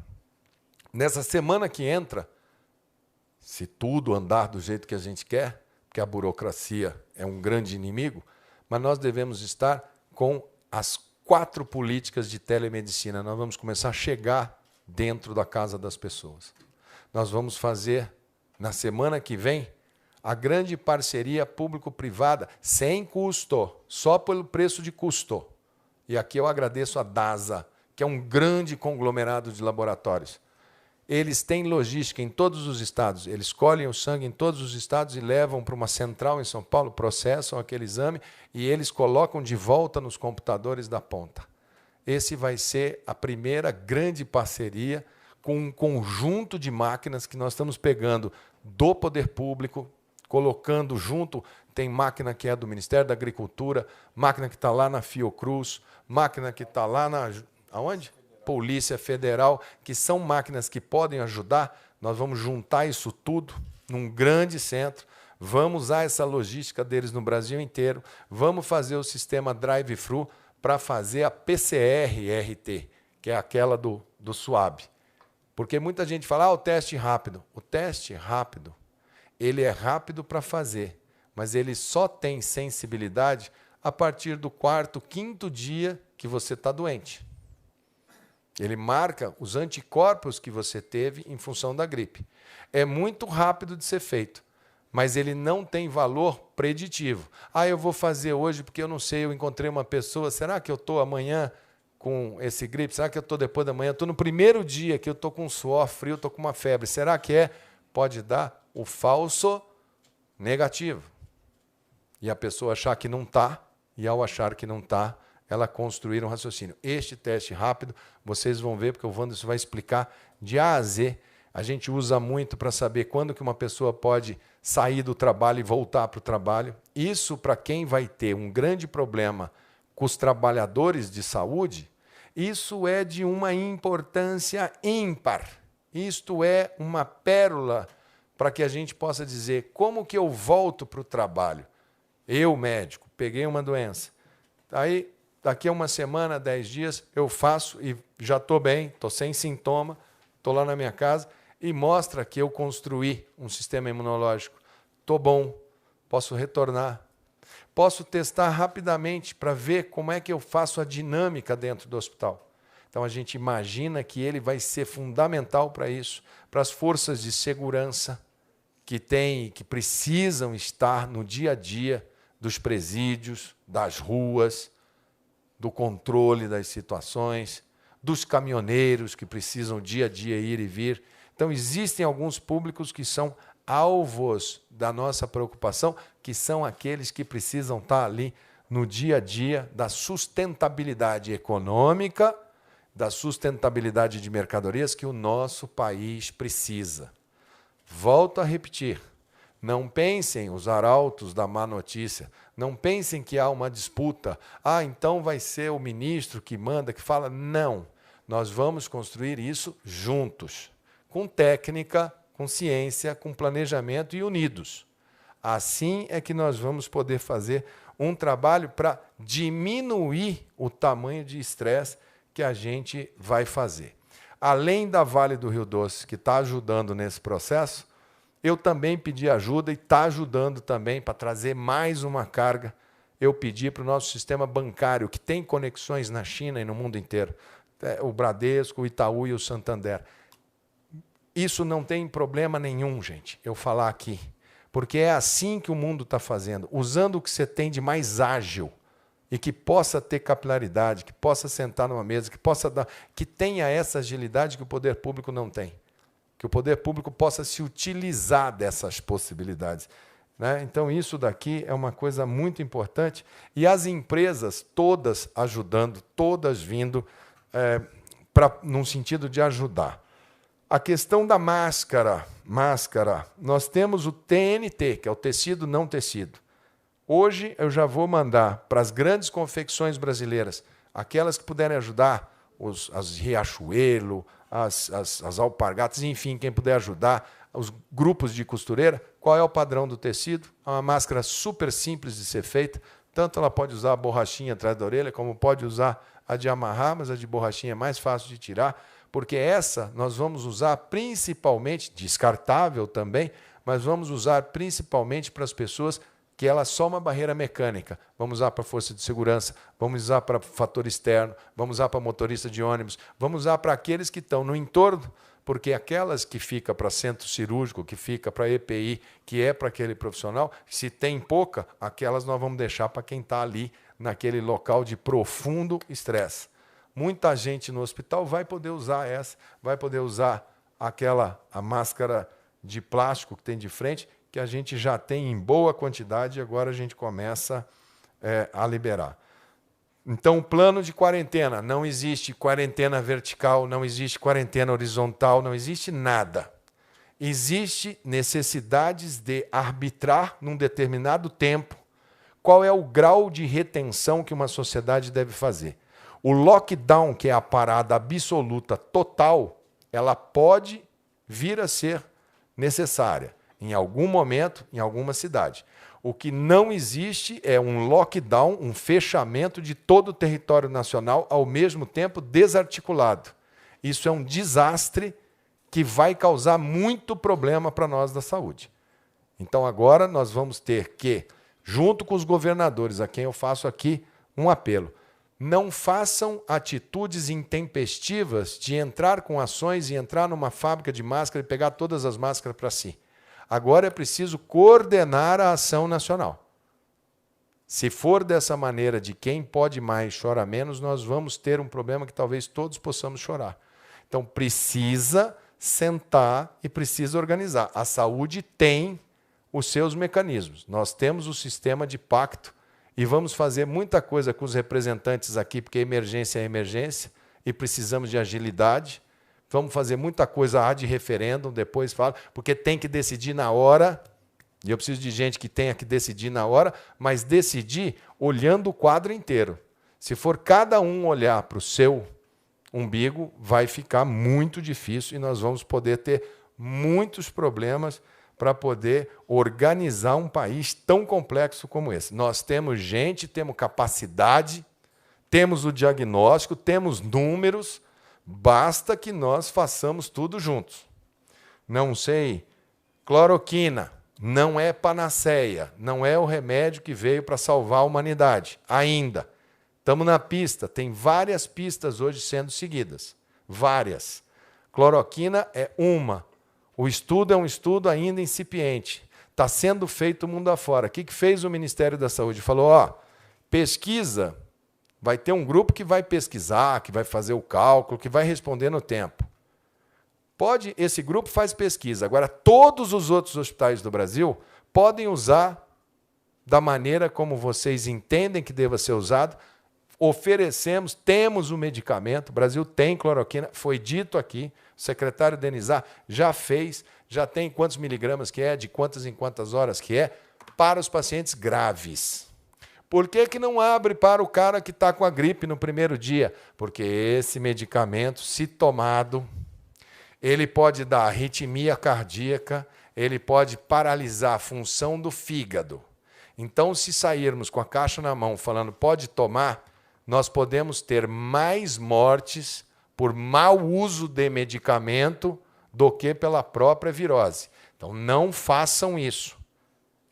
Nessa semana que entra, se tudo andar do jeito que a gente quer, porque a burocracia é um grande inimigo, mas nós devemos estar com as 4 políticas de telemedicina. Nós vamos começar a chegar dentro da casa das pessoas. Nós vamos fazer, na semana que vem, a grande parceria público-privada, sem custo, só pelo preço de custo. E aqui eu agradeço a DASA, que é um grande conglomerado de laboratórios. Eles têm logística em todos os estados, eles colhem o sangue em todos os estados e levam para uma central em São Paulo, processam aquele exame e eles colocam de volta nos computadores da ponta. Esse vai ser a primeira grande parceria com um conjunto de máquinas que nós estamos pegando do poder público, colocando junto, tem máquina que é do Ministério da Agricultura, máquina que está lá na Fiocruz, máquina que está lá na... Aonde? Polícia Federal, que são máquinas que podem ajudar. Nós vamos juntar isso tudo num grande centro, vamos usar essa logística deles no Brasil inteiro, vamos fazer o sistema drive-thru para fazer a PCR-RT, que é aquela do SWAB. Porque muita gente fala, o teste rápido. O teste rápido, ele é rápido para fazer, mas ele só tem sensibilidade a partir do 4º, 5º dia que você está doente. Ele marca os anticorpos que você teve em função da gripe. É muito rápido de ser feito, mas ele não tem valor preditivo. Eu vou fazer hoje porque eu não sei, eu encontrei uma pessoa, será que eu estou amanhã com esse gripe? Será que eu estou depois da manhã? Estou no primeiro dia que eu estou com suor frio, estou com uma febre. Será que é? Pode dar o falso negativo. E a pessoa achar que não está, e ao achar que não está, ela construir um raciocínio. Este teste rápido, vocês vão ver, porque o Wanderson vai explicar de A a Z. A gente usa muito para saber quando que uma pessoa pode sair do trabalho e voltar para o trabalho. Isso, para quem vai ter um grande problema com os trabalhadores de saúde, isso é de uma importância ímpar. Isto é uma pérola para que a gente possa dizer como que eu volto para o trabalho. Eu, médico, peguei uma doença. Aí, daqui a uma semana, 10 dias, eu faço e já estou bem, estou sem sintoma, estou lá na minha casa e mostra que eu construí um sistema imunológico. Estou bom, posso retornar. Posso testar rapidamente para ver como é que eu faço a dinâmica dentro do hospital. Então, a gente imagina que ele vai ser fundamental para isso, para as forças de segurança que têm, que precisam estar no dia a dia dos presídios, das ruas, do controle das situações, dos caminhoneiros que precisam dia a dia ir e vir. Então, existem alguns públicos que são alvos da nossa preocupação, que são aqueles que precisam estar ali no dia a dia da sustentabilidade econômica, da sustentabilidade de mercadorias que o nosso país precisa. Volto a repetir, não pensem os arautos da má notícia, não pensem que há uma disputa, então vai ser o ministro que manda, que fala. Não, nós vamos construir isso juntos, com técnica, com ciência, com planejamento e unidos. Assim é que nós vamos poder fazer um trabalho para diminuir o tamanho de estresse que a gente vai fazer. Além da Vale do Rio Doce, que está ajudando nesse processo, eu também pedi ajuda e está ajudando também para trazer mais uma carga. Eu pedi para o nosso sistema bancário, que tem conexões na China e no mundo inteiro, o Bradesco, o Itaú e o Santander. Isso não tem problema nenhum, gente, eu falar aqui. Porque é assim que o mundo está fazendo, usando o que você tem de mais ágil e que possa ter capilaridade, que possa sentar numa mesa, que tenha essa agilidade que o poder público não tem. Que o poder público possa se utilizar dessas possibilidades. Né? Então, isso daqui é uma coisa muito importante. E as empresas todas ajudando, todas vindo num sentido de ajudar. A questão da máscara, nós temos o TNT, que é o tecido não tecido. Hoje eu já vou mandar para as grandes confecções brasileiras, aquelas que puderem ajudar, as Riachuelo, as Alpargatas, enfim, quem puder ajudar, os grupos de costureira, qual é o padrão do tecido? É uma máscara super simples de ser feita, tanto ela pode usar a borrachinha atrás da orelha, como pode usar a de amarrar, mas a de borrachinha é mais fácil de tirar, porque essa nós vamos usar principalmente, descartável também, mas vamos usar principalmente para as pessoas que ela é só uma barreira mecânica. Vamos usar para força de segurança, vamos usar para fator externo, vamos usar para motorista de ônibus, vamos usar para aqueles que estão no entorno, porque aquelas que fica para centro cirúrgico, que fica para EPI, que é para aquele profissional, se tem pouca, aquelas nós vamos deixar para quem está ali naquele local de profundo estresse. Muita gente no hospital vai poder usar essa, vai poder usar a máscara de plástico que tem de frente, que a gente já tem em boa quantidade e agora a gente começa a liberar. Então, o plano de quarentena, não existe quarentena vertical, não existe quarentena horizontal, não existe nada. Existe necessidades de arbitrar num determinado tempo qual é o grau de retenção que uma sociedade deve fazer. O lockdown, que é a parada absoluta total, ela pode vir a ser necessária em algum momento, em alguma cidade. O que não existe é um lockdown, um fechamento de todo o território nacional ao mesmo tempo desarticulado. Isso é um desastre que vai causar muito problema para nós da saúde. Então agora nós vamos ter que, junto com os governadores, a quem eu faço aqui um apelo, não façam atitudes intempestivas de entrar com ações e entrar numa fábrica de máscara e pegar todas as máscaras para si. Agora é preciso coordenar a ação nacional. Se for dessa maneira de quem pode mais chora menos, nós vamos ter um problema que talvez todos possamos chorar. Então precisa sentar e precisa organizar. A saúde tem os seus mecanismos. Nós temos o sistema de pacto e vamos fazer muita coisa com os representantes aqui, porque emergência é emergência e precisamos de agilidade. Vamos fazer muita coisa de referêndum, depois falo, porque tem que decidir na hora, e eu preciso de gente que tenha que decidir na hora, mas decidir olhando o quadro inteiro. Se for cada um olhar para o seu umbigo, vai ficar muito difícil e nós vamos poder ter muitos problemas para poder organizar um país tão complexo como esse. Nós temos gente, temos capacidade, temos o diagnóstico, temos números, basta que nós façamos tudo juntos. Não sei, cloroquina não é panaceia, não é o remédio que veio para salvar a humanidade, ainda. Estamos na pista, tem várias pistas hoje sendo seguidas, várias. Cloroquina é uma. O estudo é um estudo ainda incipiente. Está sendo feito mundo afora. O que fez o Ministério da Saúde? Falou, pesquisa Vai ter um grupo que vai pesquisar, que vai fazer o cálculo, que vai responder no tempo. Esse grupo faz pesquisa. Agora, todos os outros hospitais do Brasil podem usar da maneira como vocês entendem que deva ser usado. Temos o medicamento, o Brasil tem cloroquina, foi dito aqui, o secretário Denizar já fez, já tem quantos miligramas que é, de quantas em quantas horas que é, para os pacientes graves. Por que não abre para o cara que está com a gripe no primeiro dia? Porque esse medicamento, se tomado, ele pode dar arritmia cardíaca, ele pode paralisar a função do fígado. Então, se sairmos com a caixa na mão falando pode tomar, nós podemos ter mais mortes por mau uso de medicamento do que pela própria virose. Então, não façam isso.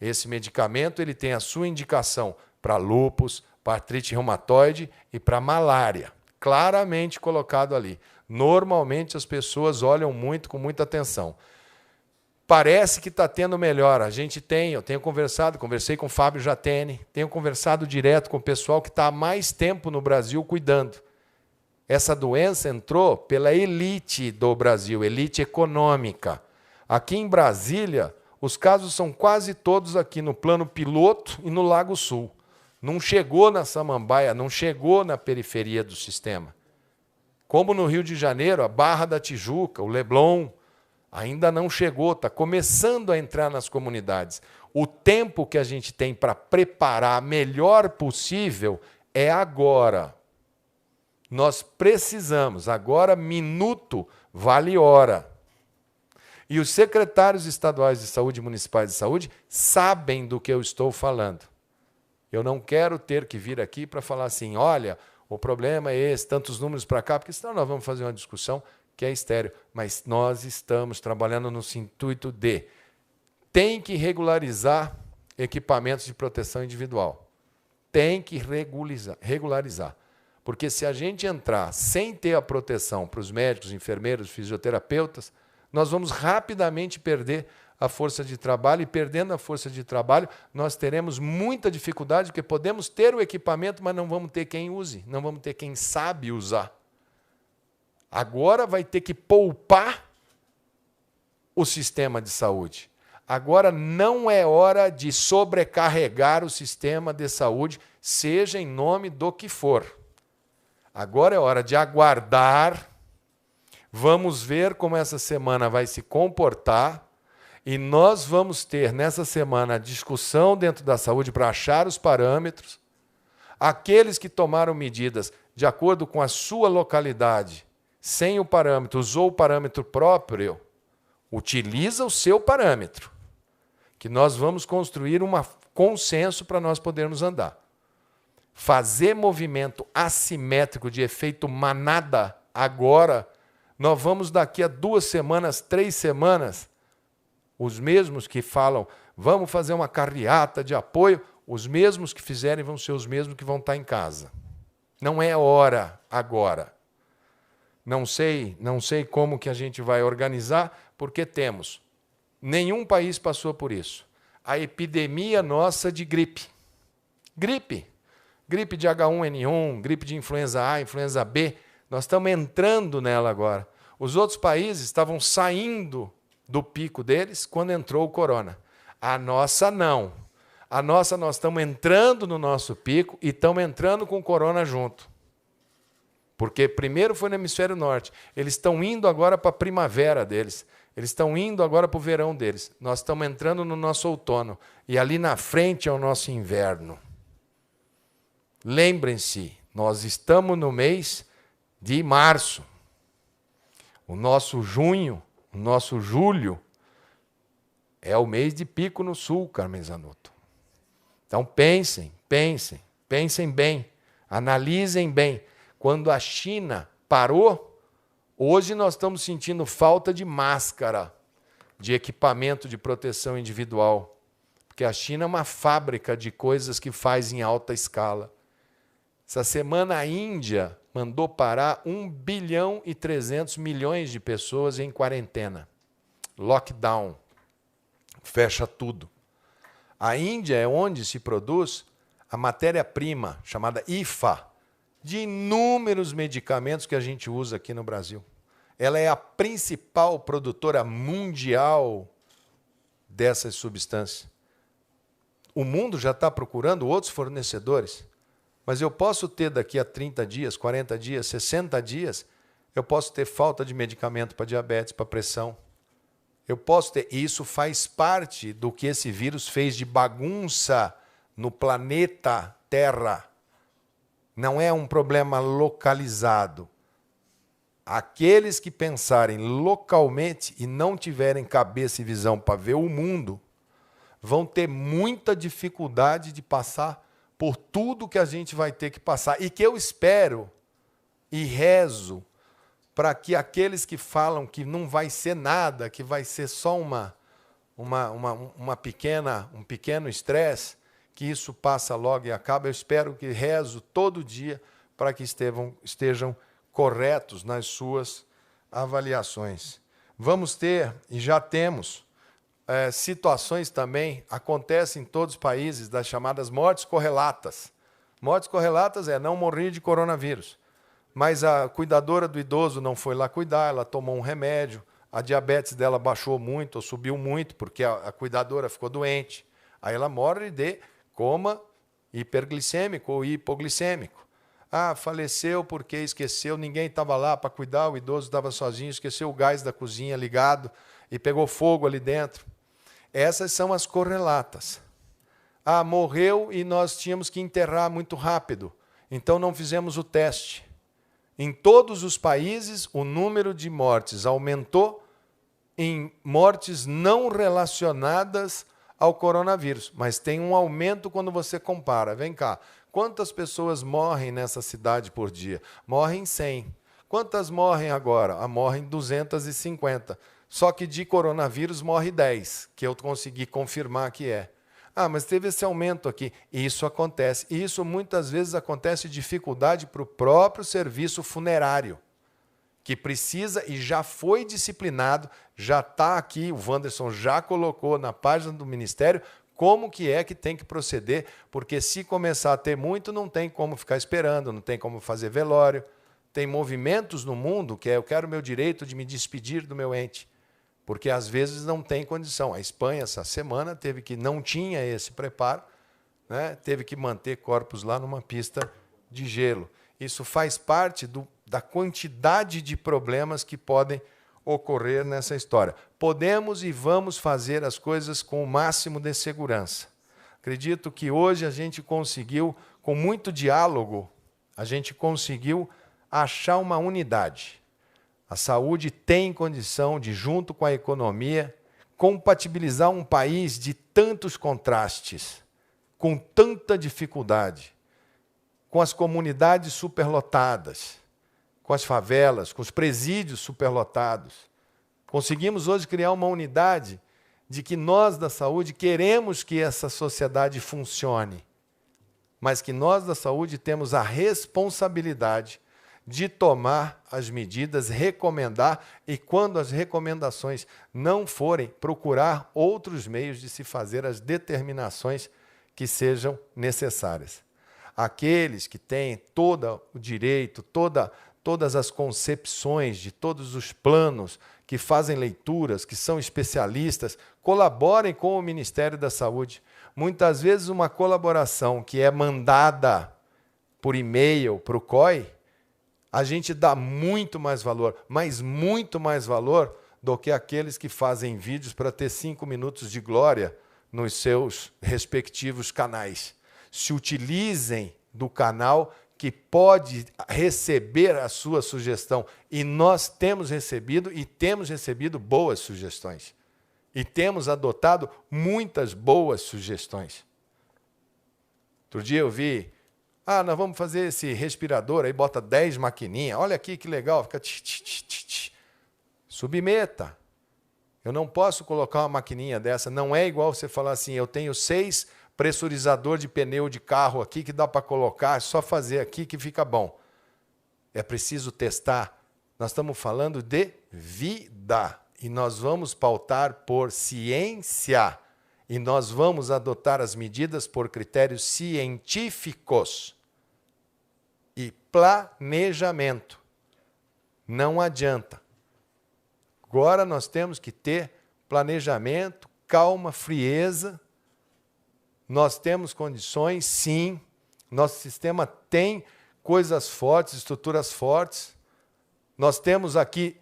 Esse medicamento ele tem a sua indicação para lúpus, para artrite reumatoide e para malária. Claramente colocado ali. Normalmente as pessoas olham com muita atenção. Parece que está tendo melhora. Eu tenho conversei com o Fábio Jatene, tenho conversado direto com o pessoal que está há mais tempo no Brasil cuidando. Essa doença entrou pela elite do Brasil, elite econômica. Aqui em Brasília, os casos são quase todos aqui no plano piloto e no Lago Sul. Não chegou na Samambaia, não chegou na periferia do sistema. Como no Rio de Janeiro, a Barra da Tijuca, o Leblon, ainda não chegou, está começando a entrar nas comunidades. O tempo que a gente tem para preparar melhor possível é agora. Nós precisamos, agora minuto vale hora. E os secretários estaduais de saúde e municipais de saúde sabem do que eu estou falando. Eu não quero ter que vir aqui para falar assim, olha, o problema é esse, tantos números para cá, porque senão nós vamos fazer uma discussão que é estéril. Mas nós estamos trabalhando no intuito de tem que regularizar equipamentos de proteção individual. Tem que regularizar. Porque se a gente entrar sem ter a proteção para os médicos, enfermeiros, fisioterapeutas, nós vamos rapidamente perder a força de trabalho, e perdendo a força de trabalho, nós teremos muita dificuldade, porque podemos ter o equipamento, mas não vamos ter quem use, não vamos ter quem sabe usar. Agora vai ter que poupar o sistema de saúde. Agora não é hora de sobrecarregar o sistema de saúde, seja em nome do que for. Agora é hora de aguardar, vamos ver como essa semana vai se comportar, e nós vamos ter nessa semana a discussão dentro da saúde para achar os parâmetros. Aqueles que tomaram medidas de acordo com a sua localidade, sem o parâmetro, usou o parâmetro próprio, utiliza o seu parâmetro, que nós vamos construir um consenso para nós podermos andar. Fazer movimento assimétrico de efeito manada agora, nós vamos daqui a 2 semanas, 3 semanas, os mesmos que falam, vamos fazer uma carreata de apoio, os mesmos que fizerem vão ser os mesmos que vão estar em casa. Não é hora agora. Não sei como que a gente vai organizar, porque nenhum país passou por isso. A epidemia nossa de gripe. Gripe de H1N1, gripe de influenza A, influenza B, nós estamos entrando nela agora. Os outros países estavam saindo do pico deles quando entrou o corona. A nossa não. A nossa nós estamos entrando no nosso pico e estamos entrando com o corona junto. Porque primeiro foi no hemisfério norte. Eles estão indo agora para a primavera deles. Eles estão indo agora para o verão deles. Nós estamos entrando no nosso outono. E ali na frente é o nosso inverno. Lembrem-se, nós estamos no mês de março. O nosso junho, o nosso julho, é o mês de pico no sul, Carmen Zanotto. Então pensem bem, analisem bem. Quando a China parou, hoje nós estamos sentindo falta de máscara, de equipamento de proteção individual. Porque a China é uma fábrica de coisas que faz em alta escala. Essa semana a Índia mandou parar 1 bilhão e 300 milhões de pessoas em quarentena. Lockdown. Fecha tudo. A Índia é onde se produz a matéria-prima, chamada IFA, de inúmeros medicamentos que a gente usa aqui no Brasil. Ela é a principal produtora mundial dessas substâncias. O mundo já está procurando outros fornecedores, mas eu posso ter daqui a 30 dias, 40 dias, 60 dias, eu posso ter falta de medicamento para diabetes, para pressão. Eu posso ter. E isso faz parte do que esse vírus fez de bagunça no planeta Terra. Não é um problema localizado. Aqueles que pensarem localmente e não tiverem cabeça e visão para ver o mundo, vão ter muita dificuldade de passar por tudo que a gente vai ter que passar. E que eu espero e rezo para que aqueles que falam que não vai ser nada, que vai ser só um pequeno estresse, que isso passa logo e acaba. Eu espero que rezo todo dia para que estejam corretos nas suas avaliações. Vamos ter, e já temos, situações também, acontecem em todos os países, das chamadas mortes correlatas. Mortes correlatas é não morrer de coronavírus, mas a cuidadora do idoso não foi lá cuidar, ela tomou um remédio, a diabetes dela baixou muito, ou subiu muito, porque a cuidadora ficou doente. Aí ela morre de coma hiperglicêmico ou hipoglicêmico. Ah, faleceu porque esqueceu, ninguém estava lá para cuidar, o idoso estava sozinho, esqueceu o gás da cozinha ligado e pegou fogo ali dentro. Essas são as correlatas. Ah, morreu e nós tínhamos que enterrar muito rápido, então não fizemos o teste. Em todos os países, o número de mortes aumentou em mortes não relacionadas ao coronavírus, mas tem um aumento quando você compara. Vem cá, quantas pessoas morrem nessa cidade por dia? Morrem 100. Quantas morrem agora? Morrem 250. Só que de coronavírus morre 10, que eu consegui confirmar que é. Ah, mas teve esse aumento aqui. Isso acontece. E isso muitas vezes acontece dificuldade para o próprio serviço funerário, que precisa e já foi disciplinado, já está aqui, o Wanderson já colocou na página do Ministério como que é que tem que proceder, porque se começar a ter muito, não tem como ficar esperando, não tem como fazer velório. Tem movimentos no mundo que é eu quero o meu direito de me despedir do meu ente, porque às vezes não tem condição. A Espanha, essa semana, não tinha esse preparo, né? Teve que manter corpos lá numa pista de gelo. Isso faz parte da quantidade de problemas que podem ocorrer nessa história. Podemos e vamos fazer as coisas com o máximo de segurança. Acredito que hoje a gente conseguiu, com muito diálogo, a gente conseguiu achar uma unidade. A saúde tem condição de, junto com a economia, compatibilizar um país de tantos contrastes, com tanta dificuldade, com as comunidades superlotadas, com as favelas, com os presídios superlotados. Conseguimos hoje criar uma unidade de que nós da saúde queremos que essa sociedade funcione, mas que nós da saúde temos a responsabilidade de tomar as medidas, recomendar e, quando as recomendações não forem, procurar outros meios de se fazer as determinações que sejam necessárias. Aqueles que têm todo o direito, todas as concepções de todos os planos, que fazem leituras, que são especialistas, colaborem com o Ministério da Saúde. Muitas vezes uma colaboração que é mandada por e-mail para o COI, a gente dá muito mais valor, mas muito mais valor do que aqueles que fazem vídeos para ter 5 minutos de glória nos seus respectivos canais. Se utilizem do canal que pode receber a sua sugestão. E nós temos recebido boas sugestões. E temos adotado muitas boas sugestões. Outro dia eu vi, nós vamos fazer esse respirador, aí bota 10 maquininhas, olha aqui que legal, fica submeta. Eu não posso colocar uma maquininha dessa, não é igual você falar assim, eu tenho 6 pressurizador de pneu de carro aqui que dá para colocar, é só fazer aqui que fica bom. É preciso testar. Nós estamos falando de vida e nós vamos pautar por ciência e nós vamos adotar as medidas por critérios científicos. e planejamento. Não adianta. Agora nós temos que ter planejamento, calma, frieza. Nós temos condições, sim. Nosso sistema tem coisas fortes, estruturas fortes. Nós temos aqui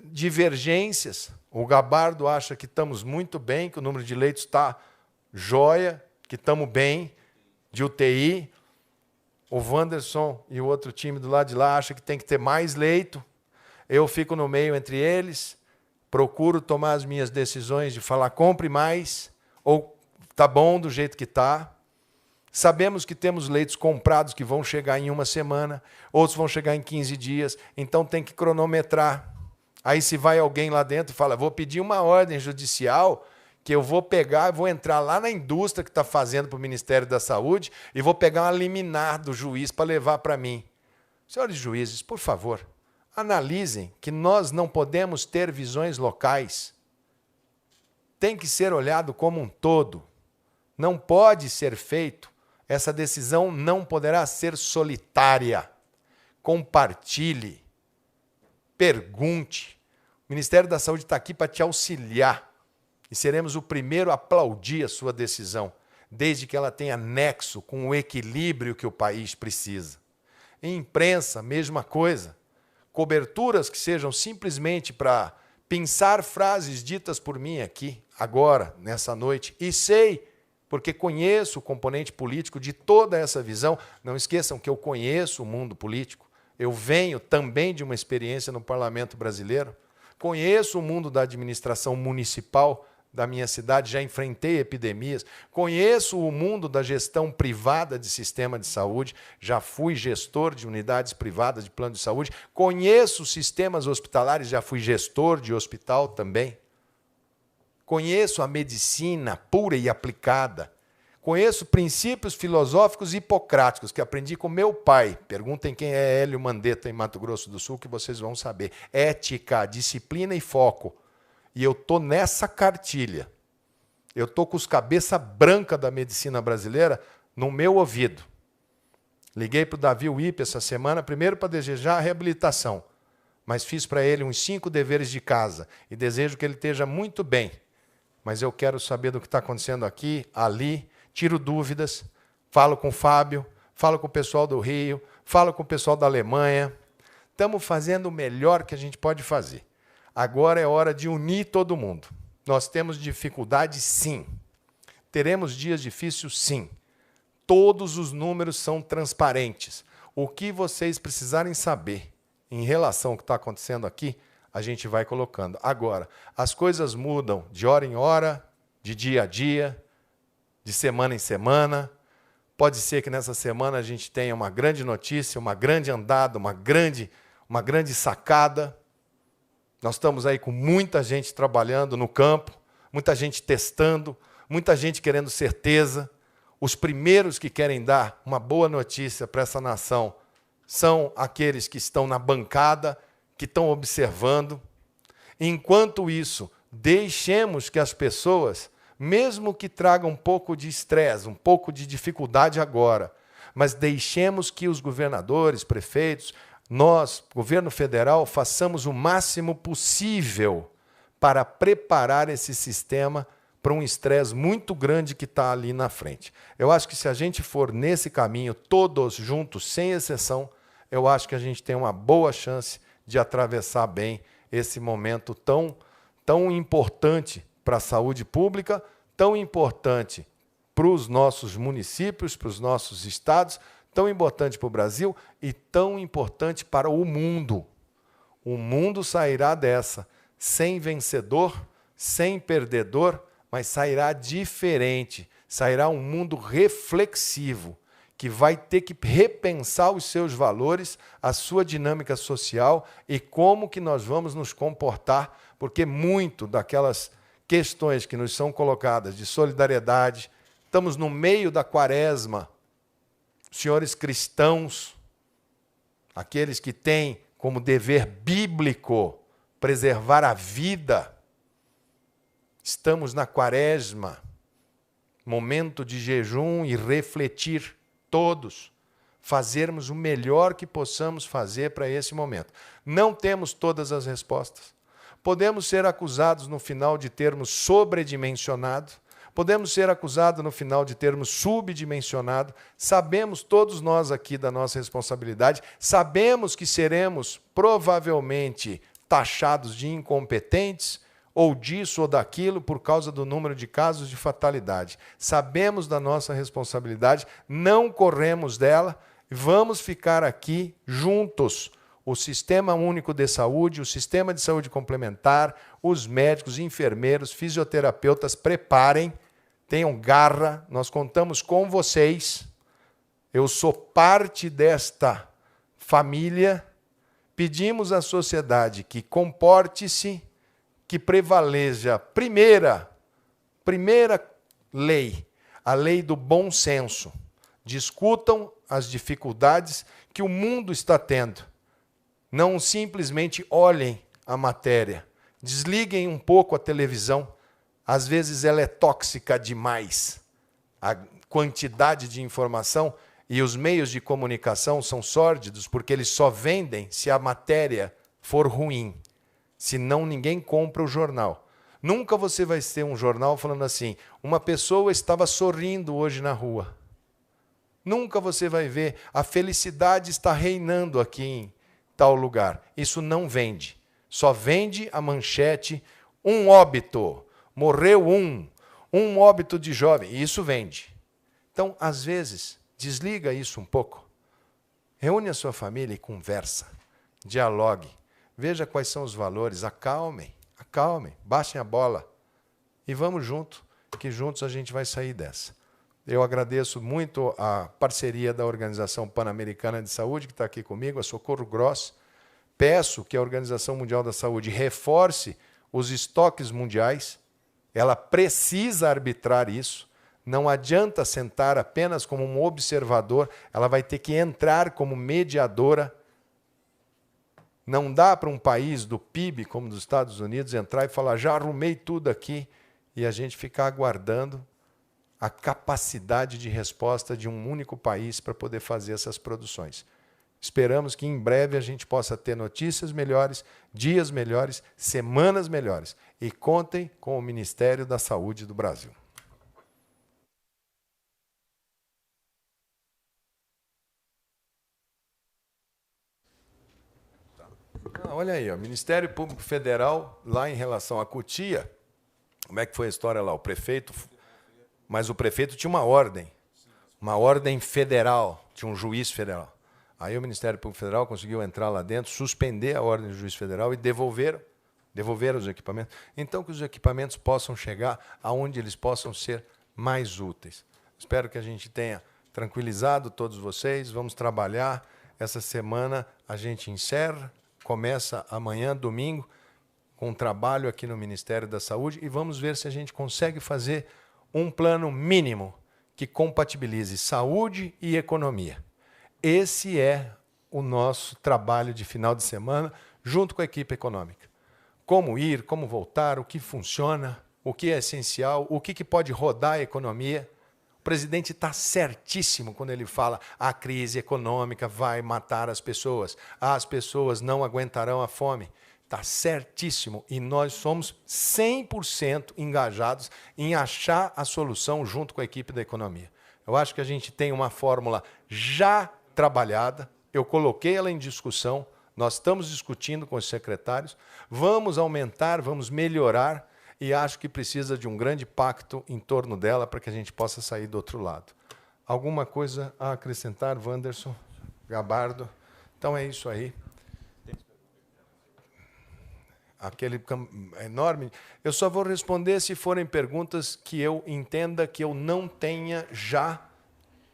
divergências. O Gabardo acha que estamos muito bem, que o número de leitos está jóia, que estamos bem, de UTI. O Wanderson e o outro time do lado de lá acham que tem que ter mais leito. Eu fico no meio entre eles, procuro tomar as minhas decisões de falar compre mais, ou tá bom do jeito que está. Sabemos que temos leitos comprados que vão chegar em 1 semana, outros vão chegar em 15 dias, então tem que cronometrar. Aí se vai alguém lá dentro e fala, vou pedir uma ordem judicial, que eu vou pegar, vou entrar lá na indústria que está fazendo para o Ministério da Saúde e vou pegar uma liminar do juiz para levar para mim. Senhores juízes, por favor, analisem que nós não podemos ter visões locais. Tem que ser olhado como um todo. Não pode ser feito. Essa decisão não poderá ser solitária. Compartilhe. Pergunte. O Ministério da Saúde está aqui para te auxiliar. E seremos o primeiro a aplaudir a sua decisão, desde que ela tenha nexo com o equilíbrio que o país precisa. Em imprensa, mesma coisa. Coberturas que sejam simplesmente para pensar frases ditas por mim aqui, agora, nessa noite. E sei, porque conheço o componente político de toda essa visão. Não esqueçam que eu conheço o mundo político. Eu venho também de uma experiência no parlamento brasileiro. Conheço o mundo da administração municipal da minha cidade, já enfrentei epidemias. Conheço o mundo da gestão privada de sistema de saúde, já fui gestor de unidades privadas de plano de saúde. Conheço sistemas hospitalares, já fui gestor de hospital também. Conheço a medicina pura e aplicada. Conheço princípios filosóficos hipocráticos que aprendi com meu pai. Perguntem quem é Hélio Mandetta em Mato Grosso do Sul, que vocês vão saber. Ética, disciplina e foco. E eu estou nessa cartilha. Eu estou com os cabeça branca da medicina brasileira no meu ouvido. Liguei para o Davi Wipe essa semana, primeiro para desejar a reabilitação, mas fiz para ele uns 5 deveres de casa e desejo que ele esteja muito bem. Mas eu quero saber do que está acontecendo aqui, ali, tiro dúvidas, falo com o Fábio, falo com o pessoal do Rio, falo com o pessoal da Alemanha. Estamos fazendo o melhor que a gente pode fazer. Agora é hora de unir todo mundo. Nós temos dificuldade, sim. Teremos dias difíceis, sim. Todos os números são transparentes. O que vocês precisarem saber em relação ao que está acontecendo aqui, a gente vai colocando. Agora, as coisas mudam de hora em hora, de dia a dia, de semana em semana. Pode ser que nessa semana a gente tenha uma grande notícia, uma grande andada, uma grande sacada. Nós estamos aí com muita gente trabalhando no campo, muita gente testando, muita gente querendo certeza. Os primeiros que querem dar uma boa notícia para essa nação são aqueles que estão na bancada, que estão observando. Enquanto isso, deixemos que as pessoas, mesmo que tragam um pouco de estresse, um pouco de dificuldade agora, mas deixemos que os governadores, prefeitos, nós, governo federal, façamos o máximo possível para preparar esse sistema para um estresse muito grande que está ali na frente. Eu acho que se a gente for nesse caminho, todos juntos, sem exceção, eu acho que a gente tem uma boa chance de atravessar bem esse momento tão importante para a saúde pública, tão importante para os nossos municípios, para os nossos estados, tão importante para o Brasil e tão importante para o mundo. O mundo sairá dessa sem vencedor, sem perdedor, mas sairá diferente. Sairá um mundo reflexivo, que vai ter que repensar os seus valores, a sua dinâmica social e como que nós vamos nos comportar, porque muito daquelas questões que nos são colocadas de solidariedade, estamos no meio da quaresma. Senhores cristãos, aqueles que têm como dever bíblico preservar a vida, estamos na quaresma, momento de jejum e refletir todos. fazermos o melhor que possamos fazer para esse momento. Não temos todas as respostas. Podemos ser acusados no final de termos sobredimensionado, podemos ser acusados no final de termos subdimensionado. Sabemos todos nós aqui da nossa responsabilidade, sabemos que seremos provavelmente taxados de incompetentes, ou disso ou daquilo, por causa do número de casos de fatalidade. Sabemos da nossa responsabilidade, não corremos dela, vamos ficar aqui juntos. O Sistema Único de Saúde, o Sistema de Saúde Complementar, os médicos, enfermeiros, fisioterapeutas, preparem, tenham garra, nós contamos com vocês. Eu sou parte desta família. Pedimos à sociedade que comporte-se, que prevaleja a primeira lei, a lei do bom senso. Discutam as dificuldades que o mundo está tendo. Não simplesmente olhem a matéria. Desliguem um pouco a televisão. Às vezes ela é tóxica demais. A quantidade de informação e os meios de comunicação são sórdidos porque eles só vendem se a matéria for ruim. Senão ninguém compra o jornal. Nunca você vai ter um jornal falando assim, uma pessoa estava sorrindo hoje na rua. Nunca você vai ver, a felicidade está reinando aqui em tal lugar. Isso não vende. Só vende a manchete, um óbito, morreu um óbito de jovem. Isso vende. Então, às vezes, desliga isso um pouco. Reúne a sua família e conversa. Dialogue. Veja quais são os valores. Acalmem, baixem a bola. E vamos junto, que juntos a gente vai sair dessa. Eu agradeço muito a parceria da Organização Pan-Americana de Saúde, que está aqui comigo, a Socorro Gross. Peço que a Organização Mundial da Saúde reforce os estoques mundiais. Ela precisa arbitrar isso. Não adianta sentar apenas como um observador, ela vai ter que entrar como mediadora. Não dá para um país do PIB, como dos Estados Unidos, entrar e falar, já arrumei tudo aqui, e a gente ficar aguardando a capacidade de resposta de um único país para poder fazer essas produções. Esperamos que em breve a gente possa ter notícias melhores, dias melhores, semanas melhores. E contem com o Ministério da Saúde do Brasil. Olha aí, o Ministério Público Federal, lá em relação à Cotia, como é que foi a história lá? O prefeito... Mas o prefeito tinha uma ordem federal, tinha um juiz federal. Aí o Ministério Público Federal conseguiu entrar lá dentro, suspender a ordem do juiz federal e devolveram os equipamentos. Então, que os equipamentos possam chegar aonde eles possam ser mais úteis. Espero que a gente tenha tranquilizado todos vocês. Vamos trabalhar. Essa semana a gente encerra, começa amanhã, domingo, com um trabalho aqui no Ministério da Saúde e vamos ver se a gente consegue fazer um plano mínimo que compatibilize saúde e economia. Esse é o nosso trabalho de final de semana, junto com a equipe econômica. Como ir, como voltar, o que funciona, o que é essencial, o que pode rodar a economia. O presidente está certíssimo quando ele fala a crise econômica vai matar as pessoas não aguentarão a fome. Está certíssimo e nós somos 100% engajados em achar a solução junto com a equipe da economia. Eu acho que a gente tem uma fórmula já trabalhada, eu coloquei ela em discussão, nós estamos discutindo com os secretários, vamos aumentar, vamos melhorar e acho que precisa de um grande pacto em torno dela para que a gente possa sair do outro lado. Alguma coisa a acrescentar, Wanderson, Gabardo? Então é isso aí. Aquele enorme... Eu só vou responder se forem perguntas que eu entenda que eu não tenha já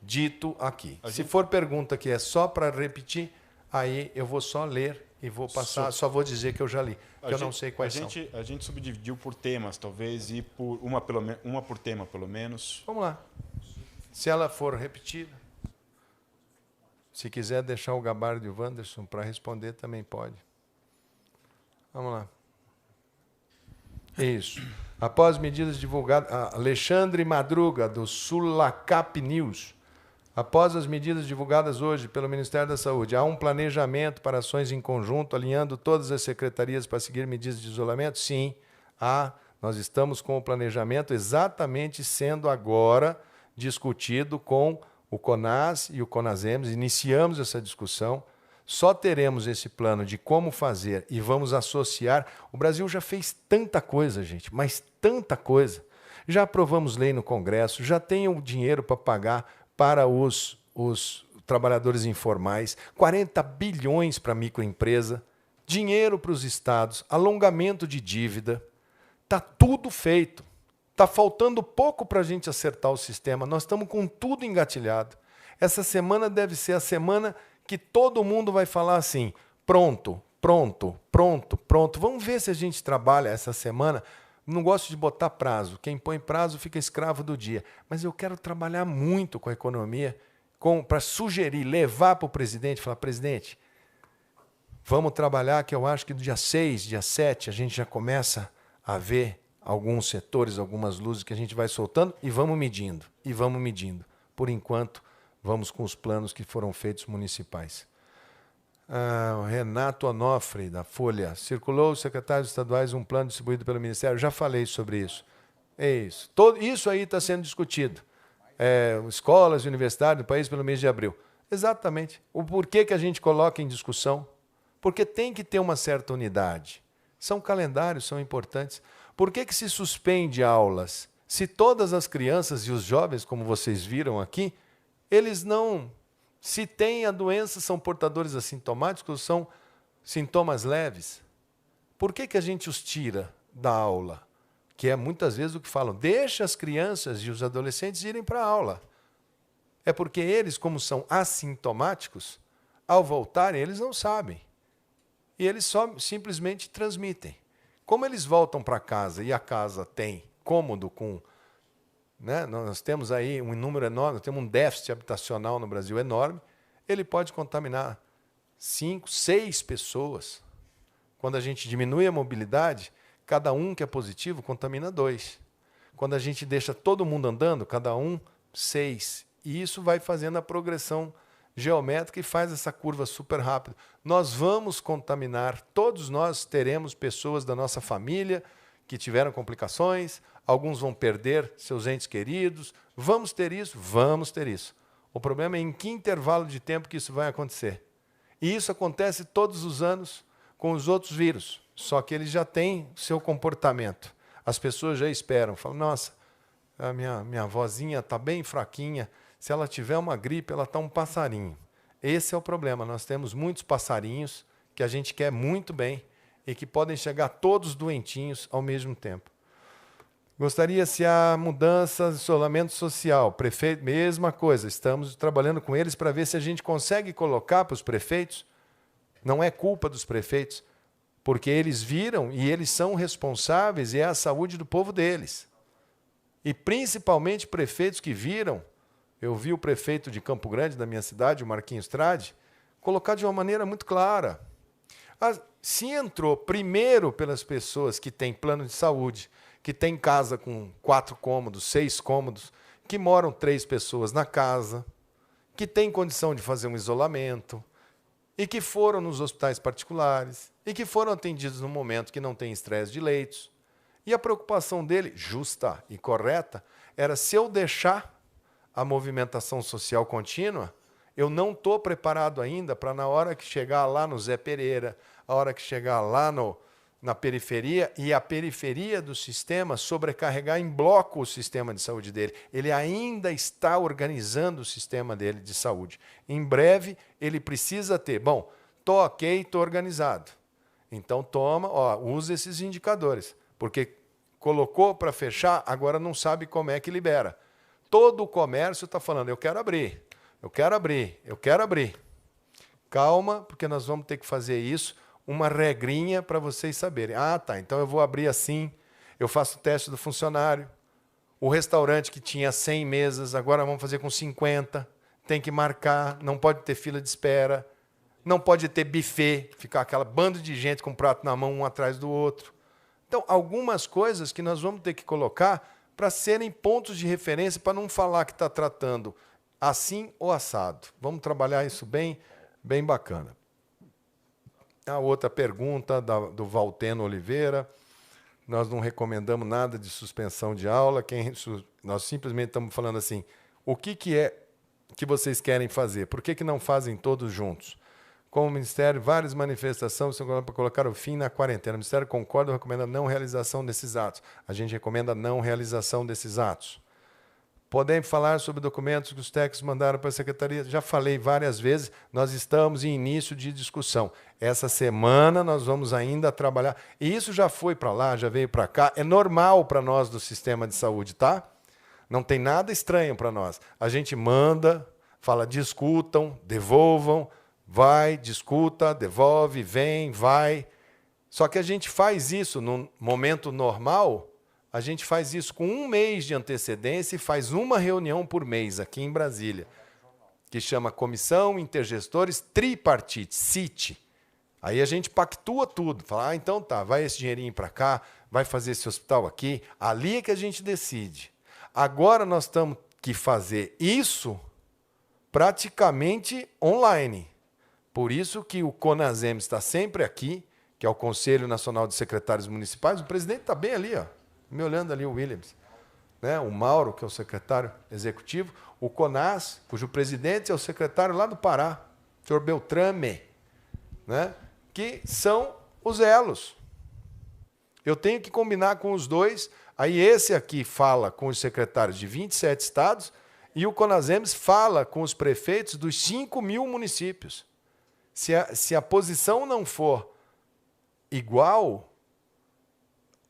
dito aqui. Se for pergunta que é só para repetir, aí eu vou só ler e vou passar, só vou dizer que eu já li, que eu não sei quais são. A gente subdividiu por temas, talvez, e por uma por tema, pelo menos. Vamos lá. Se ela for repetida, se quiser deixar o Gabardo e o Wanderson para responder, também pode. Vamos lá. Isso. Após medidas divulgadas, Alexandre Madruga, do Sulacap News. Após as medidas divulgadas hoje pelo Ministério da Saúde, há um planejamento para ações em conjunto, alinhando todas as secretarias para seguir medidas de isolamento? Sim, há. Nós estamos com o planejamento exatamente sendo agora discutido com o CONAS e o CONASEMS. Iniciamos essa discussão. Só teremos esse plano de como fazer e vamos associar. O Brasil já fez tanta coisa, gente, mas tanta coisa. Já aprovamos lei no Congresso, já tem o dinheiro para pagar para os trabalhadores informais, 40 bilhões para a microempresa, dinheiro para os estados, alongamento de dívida. Está tudo feito. Está faltando pouco para a gente acertar o sistema. Nós estamos com tudo engatilhado. Essa semana deve ser a semana que todo mundo vai falar assim, pronto, pronto, pronto, pronto. Vamos ver se a gente trabalha essa semana. Não gosto de botar prazo. Quem põe prazo fica escravo do dia. Mas eu quero trabalhar muito com a economia, para sugerir, levar para o presidente, falar, presidente, vamos trabalhar, que eu acho que do dia 6, dia 7, a gente já começa a ver alguns setores, algumas luzes que a gente vai soltando e vamos medindo, e vamos medindo. Por enquanto, vamos com os planos que foram feitos municipais. O Renato Onofre, da Folha. Circulou os secretários estaduais um plano distribuído pelo Ministério. Já falei sobre isso. É isso. Isso aí está sendo discutido. Escolas e universidades no país pelo mês de abril. Exatamente. O porquê que a gente coloca em discussão? Porque tem que ter uma certa unidade. São calendários, são importantes. Por que se suspende aulas? Se todas as crianças e os jovens, como vocês viram aqui, eles não... Se têm a doença, são portadores assintomáticos ou são sintomas leves? Por que a gente os tira da aula? Que é muitas vezes o que falam, deixa as crianças e os adolescentes irem para a aula. É porque eles, como são assintomáticos, ao voltarem, eles não sabem. E eles só simplesmente transmitem. Como eles voltam para casa e a casa tem cômodo com... Né? Nós temos aí um número enorme, nós temos um déficit habitacional no Brasil enorme, ele pode contaminar 5, 6 pessoas. Quando a gente diminui a mobilidade, cada um que é positivo contamina 2. Quando a gente deixa todo mundo andando, cada um, 6. E isso vai fazendo a progressão geométrica e faz essa curva super rápida. Nós vamos contaminar, todos nós teremos pessoas da nossa família que tiveram complicações, alguns vão perder seus entes queridos. Vamos ter isso? Vamos ter isso. O problema é em que intervalo de tempo que isso vai acontecer. E isso acontece todos os anos com os outros vírus, só que eles já têm seu comportamento. As pessoas já esperam, falam, nossa, a minha vozinha está bem fraquinha, se ela tiver uma gripe, ela está um passarinho. Esse é o problema, nós temos muitos passarinhos que a gente quer muito bem e que podem chegar todos doentinhos ao mesmo tempo. Gostaria se há mudança de isolamento social. Prefeito, mesma coisa, estamos trabalhando com eles para ver se a gente consegue colocar para os prefeitos. Não é culpa dos prefeitos, porque eles viram e eles são responsáveis e é a saúde do povo deles. E principalmente prefeitos que viram, eu vi o prefeito de Campo Grande, da minha cidade, o Marquinhos Trade, colocar de uma maneira muito clara. Se entrou primeiro pelas pessoas que têm plano de saúde, que têm casa com 4 cômodos, 6 cômodos, que moram 3 pessoas na casa, que têm condição de fazer um isolamento, e que foram nos hospitais particulares, e que foram atendidos no momento que não tem estresse de leitos. E a preocupação dele, justa e correta, era se eu deixar a movimentação social contínua, eu não estou preparado ainda para, na hora que chegar lá no Zé Pereira, a hora que chegar lá na periferia, e a periferia do sistema sobrecarregar em bloco o sistema de saúde dele. Ele ainda está organizando o sistema dele de saúde. Em breve, ele precisa ter, bom, estou ok, estou organizado. Então, usa esses indicadores, porque colocou para fechar, agora não sabe como é que libera. Todo o comércio está falando, eu quero abrir, eu quero abrir, eu quero abrir. Calma, porque nós vamos ter que fazer isso, uma regrinha para vocês saberem. Tá, então eu vou abrir assim, eu faço o teste do funcionário. O restaurante que tinha 100 mesas, agora vamos fazer com 50. Tem que marcar, não pode ter fila de espera, não pode ter buffet, ficar aquela banda de gente com um prato na mão, um atrás do outro. Então, algumas coisas que nós vamos ter que colocar para serem pontos de referência, para não falar que está tratando assim ou assado. Vamos trabalhar isso bem bacana. A outra pergunta do Valteno Oliveira. Nós não recomendamos nada de suspensão de aula. Nós simplesmente estamos falando assim, o que é que vocês querem fazer? Por que não fazem todos juntos? Com o Ministério, várias manifestações para colocar o fim na quarentena. O Ministério concorda ou recomenda a não realização desses atos? A gente recomenda a não realização desses atos. Podem falar sobre documentos que os técnicos mandaram para a Secretaria? Já falei várias vezes, nós estamos em início de discussão. Essa semana nós vamos ainda trabalhar. E isso já foi para lá, já veio para cá. É normal para nós do sistema de saúde, tá? Não tem nada estranho para nós. A gente manda, fala, discutam, devolvam, vai, discuta, devolve, vem, vai. Só que a gente faz isso no momento normal. A gente faz isso com 1 mês de antecedência e faz uma reunião por mês aqui em Brasília, que chama Comissão Intergestores Tripartite, CIT. Aí a gente pactua tudo, fala, então tá, vai esse dinheirinho para cá, vai fazer esse hospital aqui, ali é que a gente decide. Agora nós temos que fazer isso praticamente online. Por isso que o CONASEM está sempre aqui, que é o Conselho Nacional de Secretários Municipais, o presidente está bem ali, ó. Me olhando ali o Williams, né? O Mauro, que é o secretário executivo, o CONAS, cujo presidente é o secretário lá do Pará, o senhor Beltrame, né? Que são os elos. Eu tenho que combinar com os dois, aí esse aqui fala com os secretários de 27 estados e o CONASEMS fala com os prefeitos dos 5.000 municípios. Se a posição não for igual,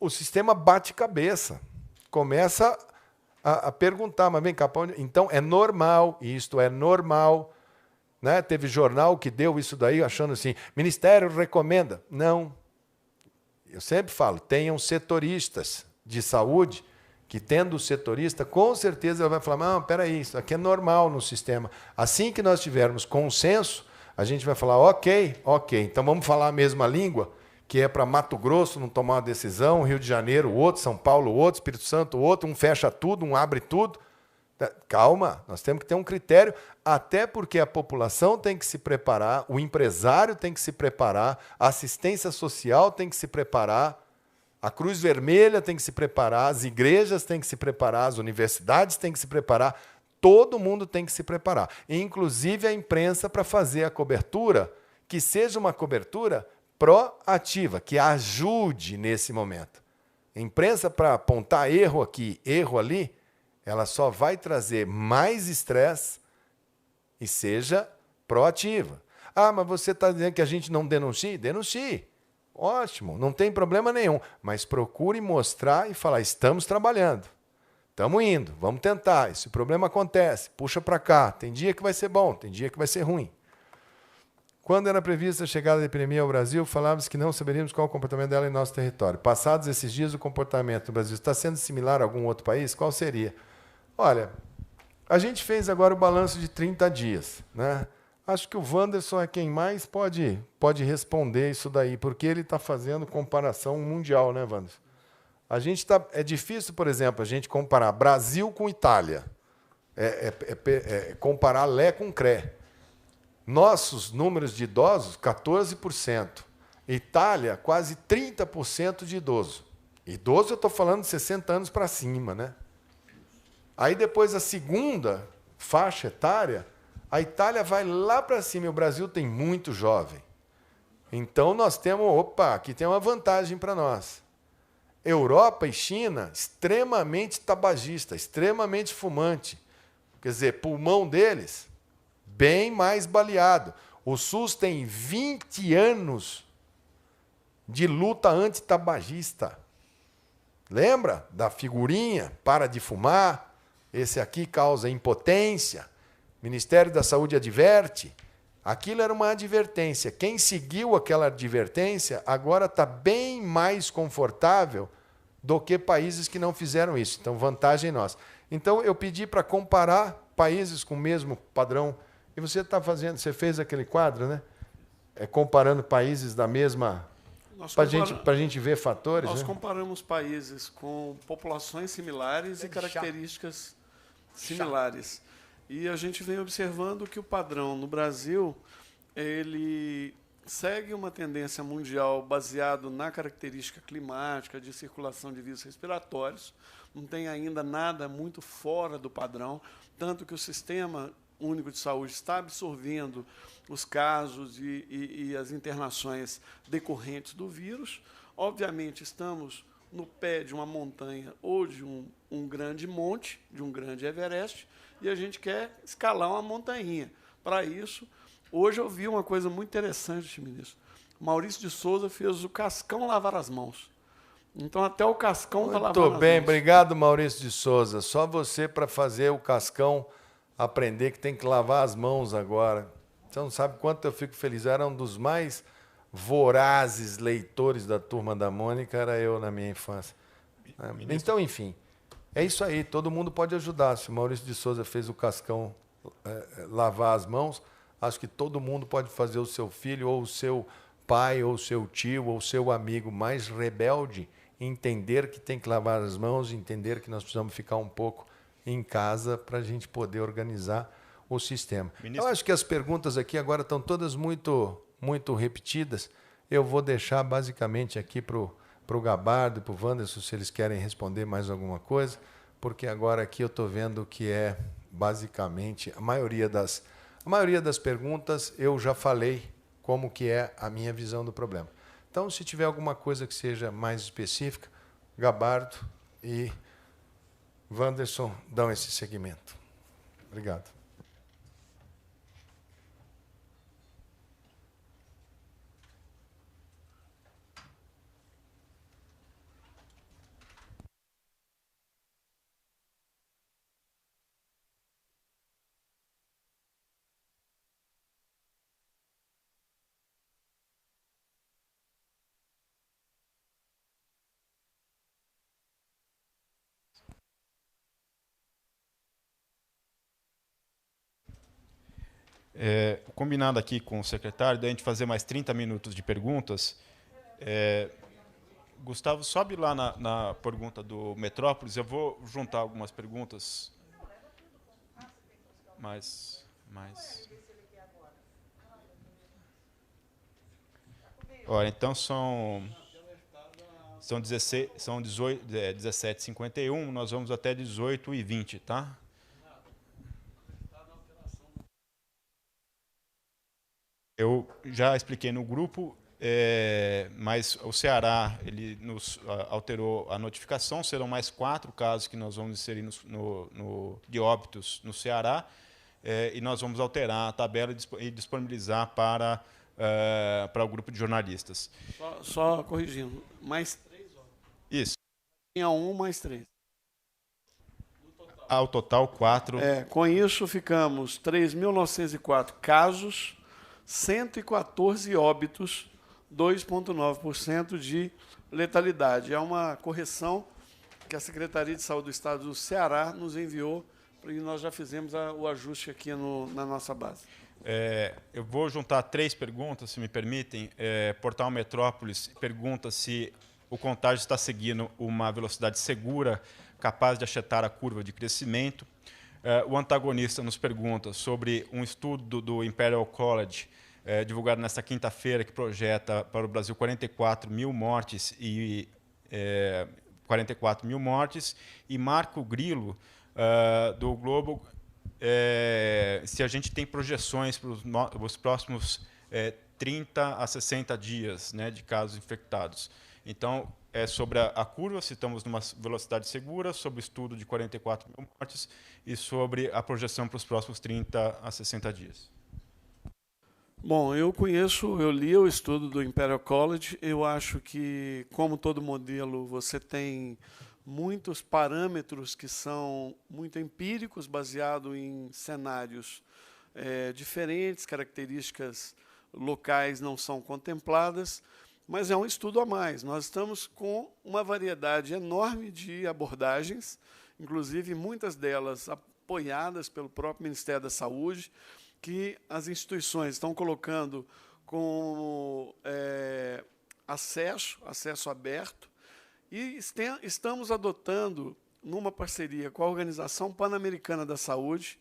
o sistema bate cabeça, começa a perguntar, mas vem cá, então é normal, isto é normal, né? Teve jornal que deu isso daí achando assim, Ministério recomenda. Não, eu sempre falo, tenham setoristas de saúde, que tendo o setorista, com certeza ele vai falar, não, peraí, isso aqui é normal no sistema. Assim que nós tivermos consenso, a gente vai falar, ok, então vamos falar a mesma língua, que é para Mato Grosso não tomar uma decisão, Rio de Janeiro, outro, São Paulo, outro, Espírito Santo, outro, um fecha tudo, um abre tudo. Calma, nós temos que ter um critério, até porque a população tem que se preparar, o empresário tem que se preparar, a assistência social tem que se preparar, a Cruz Vermelha tem que se preparar, as igrejas têm que se preparar, as universidades têm que se preparar, todo mundo tem que se preparar, inclusive a imprensa para fazer a cobertura, que seja uma cobertura proativa, que ajude nesse momento. A imprensa, para apontar erro aqui, erro ali, ela só vai trazer mais estresse e seja proativa. Ah, mas você está dizendo que a gente não denuncie? Denuncie. Ótimo, não tem problema nenhum. Mas procure mostrar e falar, estamos trabalhando, estamos indo, vamos tentar. Esse problema acontece, puxa para cá. Tem dia que vai ser bom, tem dia que vai ser ruim. Quando era prevista a chegada da epidemia ao Brasil, falávamos que não saberíamos qual o comportamento dela em nosso território. Passados esses dias, o comportamento do Brasil está sendo similar a algum outro país? Qual seria? Olha, a gente fez agora o balanço de 30 dias, né? Acho que o Wanderson é quem mais pode responder isso daí, porque ele está fazendo comparação mundial, né, Wanderson? É difícil, por exemplo, a gente comparar Brasil com Itália. Comparar Lé com Cré. Nossos números de idosos, 14%. Itália, quase 30% de idoso. Idoso, eu estou falando de 60 anos para cima, né? Aí depois a segunda faixa etária, a Itália vai lá para cima e o Brasil tem muito jovem. Então nós temos, aqui tem uma vantagem para nós. Europa e China, extremamente tabagista, extremamente fumante. Quer dizer, pulmão deles, bem mais baleado. O SUS tem 20 anos de luta antitabagista. Lembra da figurinha? Para de fumar. Esse aqui causa impotência. Ministério da Saúde adverte. Aquilo era uma advertência. Quem seguiu aquela advertência agora está bem mais confortável do que países que não fizeram isso. Então, vantagem nossa. Então, eu pedi para comparar países com o mesmo padrão. E você está fazendo, você fez aquele quadro, né? Comparando países da mesma... Para a gente ver fatores. Nós né? comparamos países com populações similares e características similares. E a gente vem observando que o padrão no Brasil ele segue uma tendência mundial baseado na característica climática de circulação de vírus respiratórios. Não tem ainda nada muito fora do padrão, tanto que o Sistema Único de Saúde está absorvendo os casos e as internações decorrentes do vírus. Obviamente, estamos no pé de uma montanha ou de um grande monte, de um grande Everest, e a gente quer escalar uma montanha. Para isso, hoje eu vi uma coisa muito interessante, ministro. Maurício de Souza fez o Cascão lavar as mãos. Então, até o Cascão está lavando as mãos. Muito bem, obrigado, Maurício de Souza. Só você para fazer o Cascão aprender que tem que lavar as mãos agora. Você não sabe quanto eu fico feliz. Era um dos mais vorazes leitores da Turma da Mônica, era eu na minha infância. Então, enfim, é isso aí. Todo mundo pode ajudar. Se o Maurício de Souza fez o Cascão lavar as mãos, acho que todo mundo pode fazer. O seu filho, ou o seu pai, ou o seu tio, ou o seu amigo mais rebelde, entender que tem que lavar as mãos, entender que nós precisamos ficar um pouco em casa para a gente poder organizar o sistema. Ministro, eu acho que as perguntas aqui agora estão todas muito repetidas. Eu vou deixar basicamente aqui para o Gabardo e para o Wanderson, se eles querem responder mais alguma coisa, porque agora aqui eu estou vendo que é basicamente a maioria das perguntas eu já falei como que é a minha visão do problema. Então, se tiver alguma coisa que seja mais específica, Gabardo e Wanderson dão esse segmento. Obrigado. Combinado aqui com o secretário, da gente fazer mais 30 minutos de perguntas. Gustavo, sobe lá na pergunta do Metrópolis, eu vou juntar algumas perguntas. Mais. Olha, então são 17h51, nós vamos até 18h20, tá? Eu já expliquei no grupo, mas o Ceará ele nos alterou a notificação. Serão mais 4 casos que nós vamos inserir de óbitos no Ceará, e nós vamos alterar a tabela e disponibilizar para o grupo de jornalistas. Só corrigindo, mais 3 óbitos. Isso. Tinha 1 mais 3. Ao total, 4. Com isso, ficamos 3.904 casos, 114 óbitos, 2,9% de letalidade. É uma correção que a Secretaria de Saúde do Estado do Ceará nos enviou e nós já fizemos o ajuste aqui na nossa base. Eu vou juntar 3 perguntas, se me permitem. Portal Metrópolis pergunta se o contágio está seguindo uma velocidade segura, capaz de achatar a curva de crescimento. O antagonista nos pergunta sobre um estudo do Imperial College, divulgado nesta quinta-feira, que projeta para o Brasil 44 mil mortes e 44 mil mortes. E Marco Grilo, do Globo, se a gente tem projeções para os próximos 30 a 60 dias, né, de casos infectados. Então, sobre a curva, se estamos numa velocidade segura, sobre o estudo de 44 mil mortes e sobre a projeção para os próximos 30 a 60 dias. Bom, eu li o estudo do Imperial College. Eu acho que, como todo modelo, você tem muitos parâmetros que são muito empíricos, baseados em cenários diferentes, características locais não são contempladas, mas é um estudo a mais. Nós estamos com uma variedade enorme de abordagens, inclusive muitas delas apoiadas pelo próprio Ministério da Saúde, que as instituições estão colocando com acesso aberto, e estamos adotando, numa parceria com a Organização Pan-Americana da Saúde,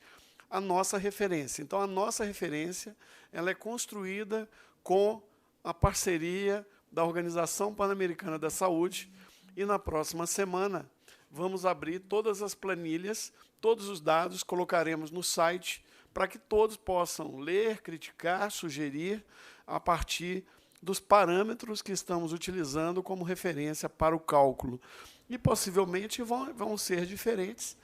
a nossa referência. Então, a nossa referência ela é construída com a parceria da Organização Pan-Americana da Saúde, e na próxima semana vamos abrir todas as planilhas, todos os dados, colocaremos no site para que todos possam ler, criticar, sugerir a partir dos parâmetros que estamos utilizando como referência para o cálculo. E possivelmente vão ser diferentes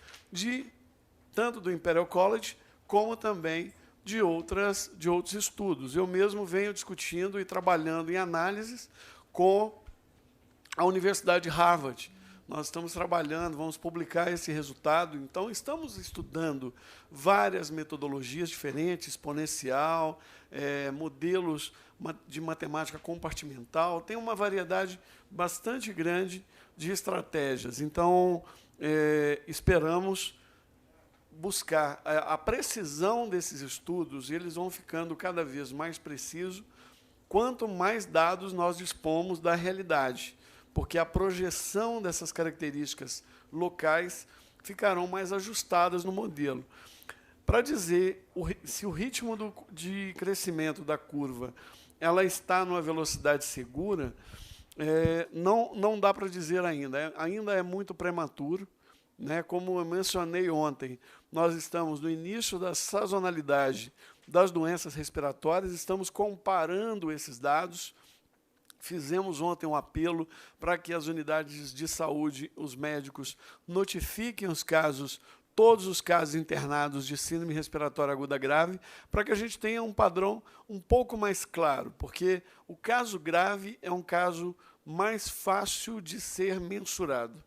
tanto do Imperial College como também de outros estudos. Eu mesmo venho discutindo e trabalhando em análises com a Universidade de Harvard. Nós estamos trabalhando, vamos publicar esse resultado. Então, estamos estudando várias metodologias diferentes, exponencial, modelos de matemática compartimental. Tem uma variedade bastante grande de estratégias. Então, esperamos buscar a precisão desses estudos, e eles vão ficando cada vez mais precisos quanto mais dados nós dispomos da realidade, porque a projeção dessas características locais ficarão mais ajustadas no modelo. Para dizer se o ritmo de crescimento da curva ela está numa velocidade segura, não dá para dizer ainda. Ainda é muito prematuro. Como eu mencionei ontem, nós estamos no início da sazonalidade das doenças respiratórias, estamos comparando esses dados. Fizemos ontem um apelo para que as unidades de saúde, os médicos, notifiquem todos os casos internados de síndrome respiratória aguda grave, para que a gente tenha um padrão um pouco mais claro, porque o caso grave é um caso mais fácil de ser mensurado.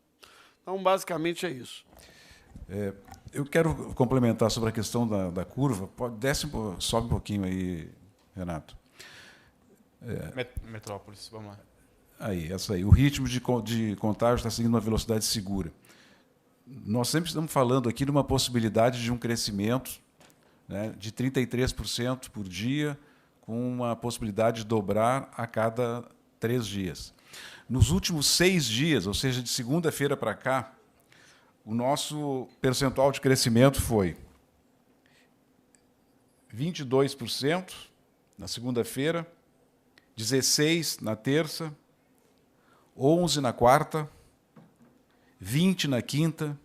Então, basicamente, é isso. Eu quero complementar sobre a questão da curva. Sobe um pouquinho aí, Renato. Metrópolis, vamos lá. Essa aí. O ritmo de contágio está seguindo uma velocidade segura. Nós sempre estamos falando aqui de uma possibilidade de um crescimento, né, de 33% por dia, com uma possibilidade de dobrar a cada 3 dias. Nos últimos 6 dias, ou seja, de segunda-feira para cá, o nosso percentual de crescimento foi 22% na segunda-feira, 16% na terça, 11% na quarta, 20% na quinta,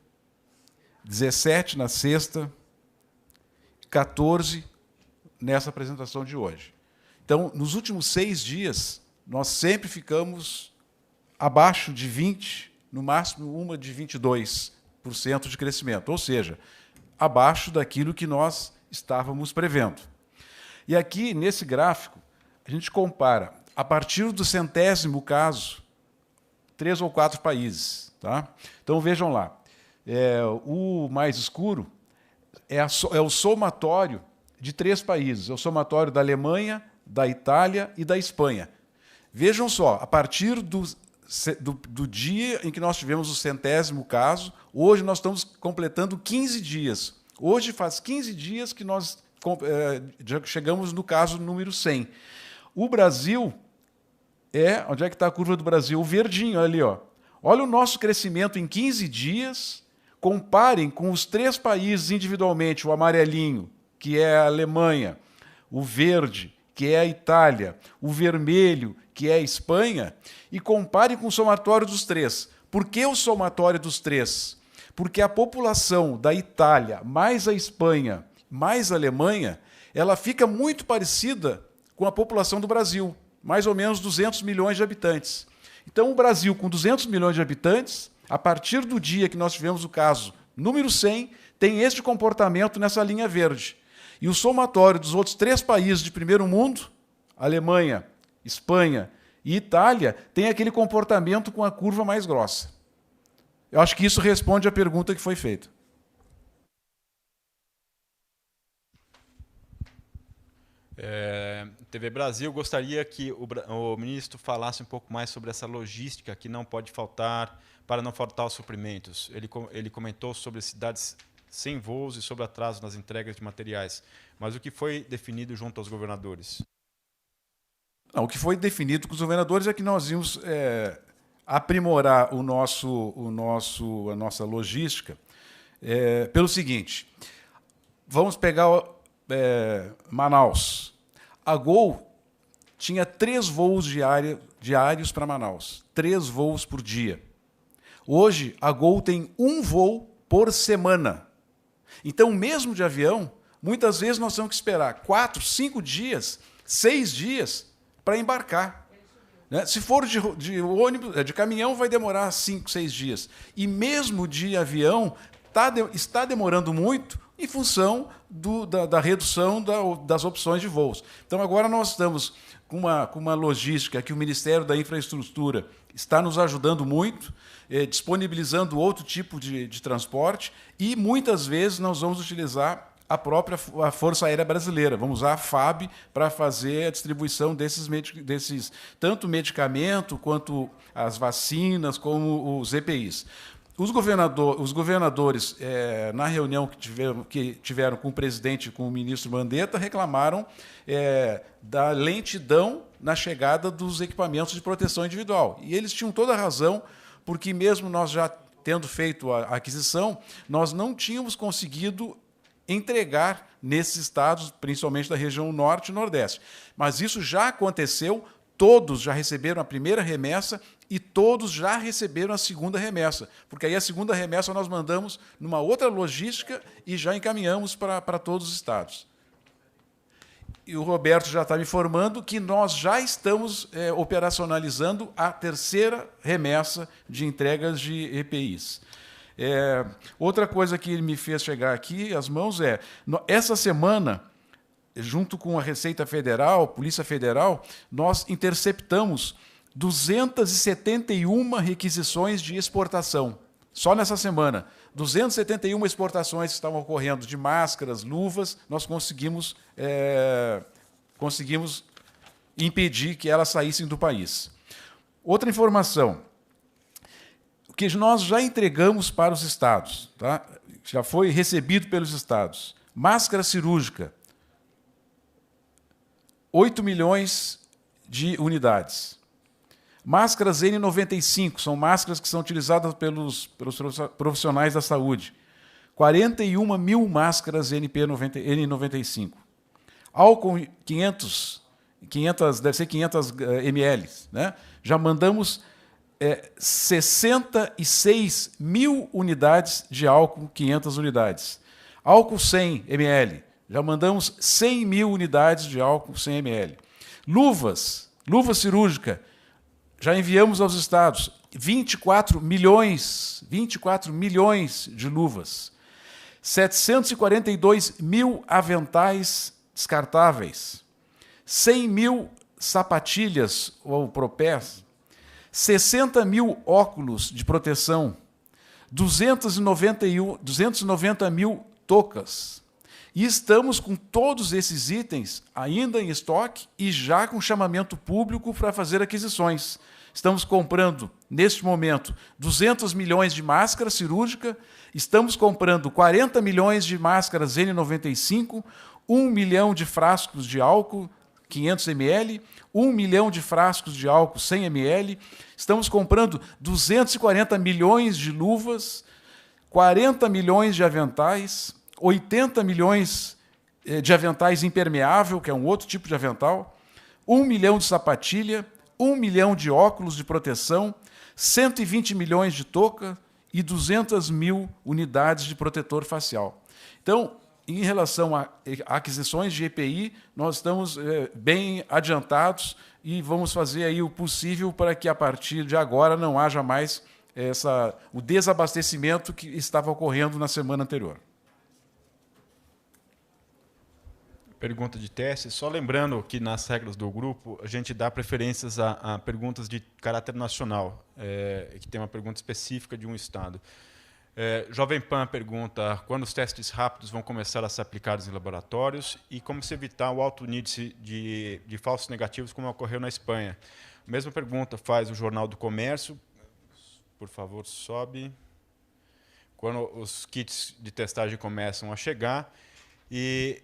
17% na sexta, 14% nessa apresentação de hoje. Então, nos últimos 6 dias, nós sempre ficamos abaixo de 20%, no máximo uma de 22% de crescimento, ou seja, abaixo daquilo que nós estávamos prevendo. E aqui, nesse gráfico, a gente compara, a partir do 100º caso, 3 ou 4 países. Tá? Então, vejam lá, o mais escuro é o somatório de 3 países, é o somatório da Alemanha, da Itália e da Espanha. Vejam só, a partir do dia em que nós tivemos o 100º caso, hoje nós estamos completando 15 dias. Hoje faz 15 dias que nós já chegamos no caso número 100. O Brasil onde é que está a curva do Brasil? O verdinho ali, ó. Olha o nosso crescimento em 15 dias, comparem com os 3 países individualmente, o amarelinho, que é a Alemanha, o verde, que é a Itália, o vermelho, que é a Espanha, e compare com o somatório dos 3. Por que o somatório dos 3? Porque a população da Itália, mais a Espanha, mais a Alemanha, ela fica muito parecida com a população do Brasil, mais ou menos 200 milhões de habitantes. Então, o Brasil, com 200 milhões de habitantes, a partir do dia que nós tivemos o caso número 100, tem este comportamento nessa linha verde. E o somatório dos outros 3 países de primeiro mundo, Alemanha, Espanha e Itália, tem aquele comportamento com a curva mais grossa. Eu acho que isso responde à pergunta que foi feita. TV Brasil, gostaria que o ministro falasse um pouco mais sobre essa logística que não pode faltar, para não faltar os suprimentos. Ele comentou sobre cidades sem voos e sobre atraso nas entregas de materiais. Mas o que foi definido junto aos governadores? Não, o que foi definido com os governadores é que nós íamos aprimorar a nossa logística pelo seguinte: vamos pegar Manaus. A Gol tinha 3 voos diários para Manaus, 3 voos por dia. Hoje, a Gol tem 1 voo por semana. Então, mesmo de avião, muitas vezes nós temos que esperar 4, 5 dias, 6 dias para embarcar. Né? Se for de ônibus, de caminhão, vai demorar 5, 6 dias. E mesmo de avião, está demorando muito em função da redução das opções de voos. Então, agora nós estamos com uma logística que o Ministério da Infraestrutura está nos ajudando muito, disponibilizando outro tipo de transporte, e muitas vezes nós vamos utilizar a Força Aérea Brasileira. Vamos usar a FAB para fazer a distribuição desses tanto medicamento quanto as vacinas, como os EPIs. Os governadores, na reunião que tiveram com o presidente e com o ministro Mandetta, reclamaram da lentidão na chegada dos equipamentos de proteção individual. E eles tinham toda a razão, porque mesmo nós já tendo feito a aquisição, nós não tínhamos conseguido entregar nesses estados, principalmente da região norte e nordeste. Mas isso já aconteceu, todos já receberam a primeira remessa e todos já receberam a segunda remessa, porque aí a segunda remessa nós mandamos numa outra logística e já encaminhamos para todos os estados. E o Roberto já está me informando que nós já estamos operacionalizando a terceira remessa de entregas de EPIs. Outra coisa que ele me fez chegar aqui às mãos essa semana, junto com a Receita Federal, Polícia Federal, nós interceptamos 271 requisições de exportação. Só nessa semana, 271 exportações que estavam ocorrendo de máscaras, luvas, nós conseguimos impedir que elas saíssem do país. Outra informação, que nós já entregamos para os estados, tá? Já foi recebido pelos estados. Máscara cirúrgica, 8 milhões de unidades. Máscaras N95, são máscaras que são utilizadas pelos profissionais da saúde. 41 mil máscaras N95. Álcool 500 deve ser 500 ml. Né? Já mandamos 66 mil unidades de álcool, 500 unidades. Álcool 100 ml. Já mandamos 100 mil unidades de álcool 100 ml. Luva cirúrgica, já enviamos aos estados 24 milhões de luvas. 742 mil aventais descartáveis. 100 mil sapatilhas ou propés. 60 mil óculos de proteção. 290 mil toucas. E estamos com todos esses itens ainda em estoque e já com chamamento público para fazer aquisições. Estamos comprando, neste momento, 200 milhões de máscara cirúrgica, estamos comprando 40 milhões de máscaras N95, 1 milhão de frascos de álcool 500 ml, 1 milhão de frascos de álcool 100 ml, estamos comprando 240 milhões de luvas, 40 milhões de aventais, 80 milhões de aventais impermeável, que é um outro tipo de avental, 1 milhão de sapatilha, 1 milhão de óculos de proteção, 120 milhões de touca e 200 mil unidades de protetor facial. Então, em relação a aquisições de EPI, nós estamos bem adiantados e vamos fazer aí o possível para que, a partir de agora, não haja mais o desabastecimento que estava ocorrendo na semana anterior. Pergunta de teste. Só lembrando que, nas regras do grupo, a gente dá preferências a perguntas de caráter nacional, que tem uma pergunta específica de um estado. Jovem Pan pergunta quando os testes rápidos vão começar a ser aplicados em laboratórios e como se evitar o alto índice de falsos negativos, como ocorreu na Espanha. A mesma pergunta faz o Jornal do Comércio. Por favor, sobe. Quando os kits de testagem começam a chegar. E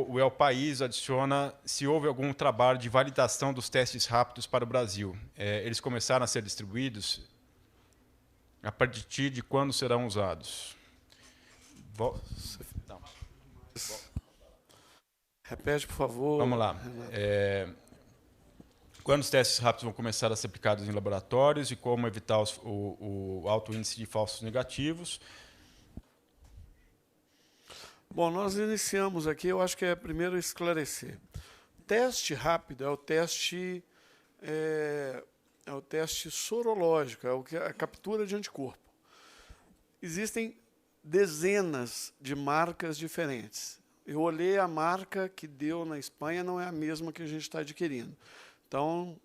o El País adiciona se houve algum trabalho de validação dos testes rápidos para o Brasil. Eles começaram a ser distribuídos? A partir de quando serão usados? Repete, por favor. Vamos lá. Quando os testes rápidos vão começar a ser aplicados em laboratórios e como evitar o alto índice de falsos negativos? Bom, nós iniciamos aqui, eu acho que é primeiro esclarecer. Teste rápido é o teste sorológico, a captura de anticorpo. Existem dezenas de marcas diferentes. Eu olhei a marca que deu na Espanha, não é a mesma que a gente está adquirindo. Então,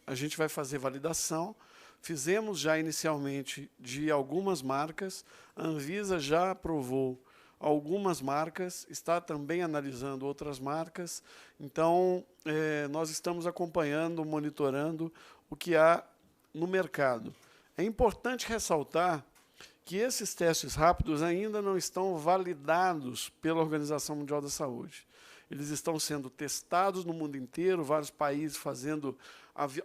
a gente vai fazer validação. Fizemos já inicialmente de algumas marcas, a Anvisa já aprovou algumas marcas, está também analisando outras marcas. Então, nós estamos acompanhando, monitorando o que há no mercado. É importante ressaltar que esses testes rápidos ainda não estão validados pela Organização Mundial da Saúde. Eles estão sendo testados no mundo inteiro, vários países fazendo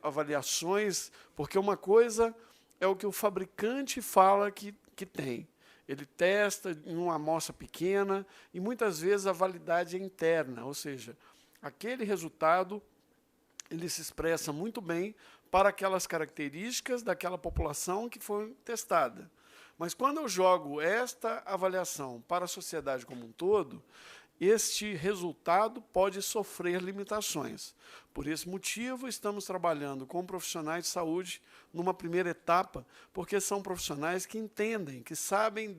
avaliações, porque uma coisa é o que o fabricante fala que tem. Ele testa em uma amostra pequena e, muitas vezes, a validade é interna, ou seja, aquele resultado ele se expressa muito bem para aquelas características daquela população que foi testada. Mas, quando eu jogo esta avaliação para a sociedade como um todo, este resultado pode sofrer limitações. Por esse motivo, estamos trabalhando com profissionais de saúde numa primeira etapa, porque são profissionais que entendem, que sabem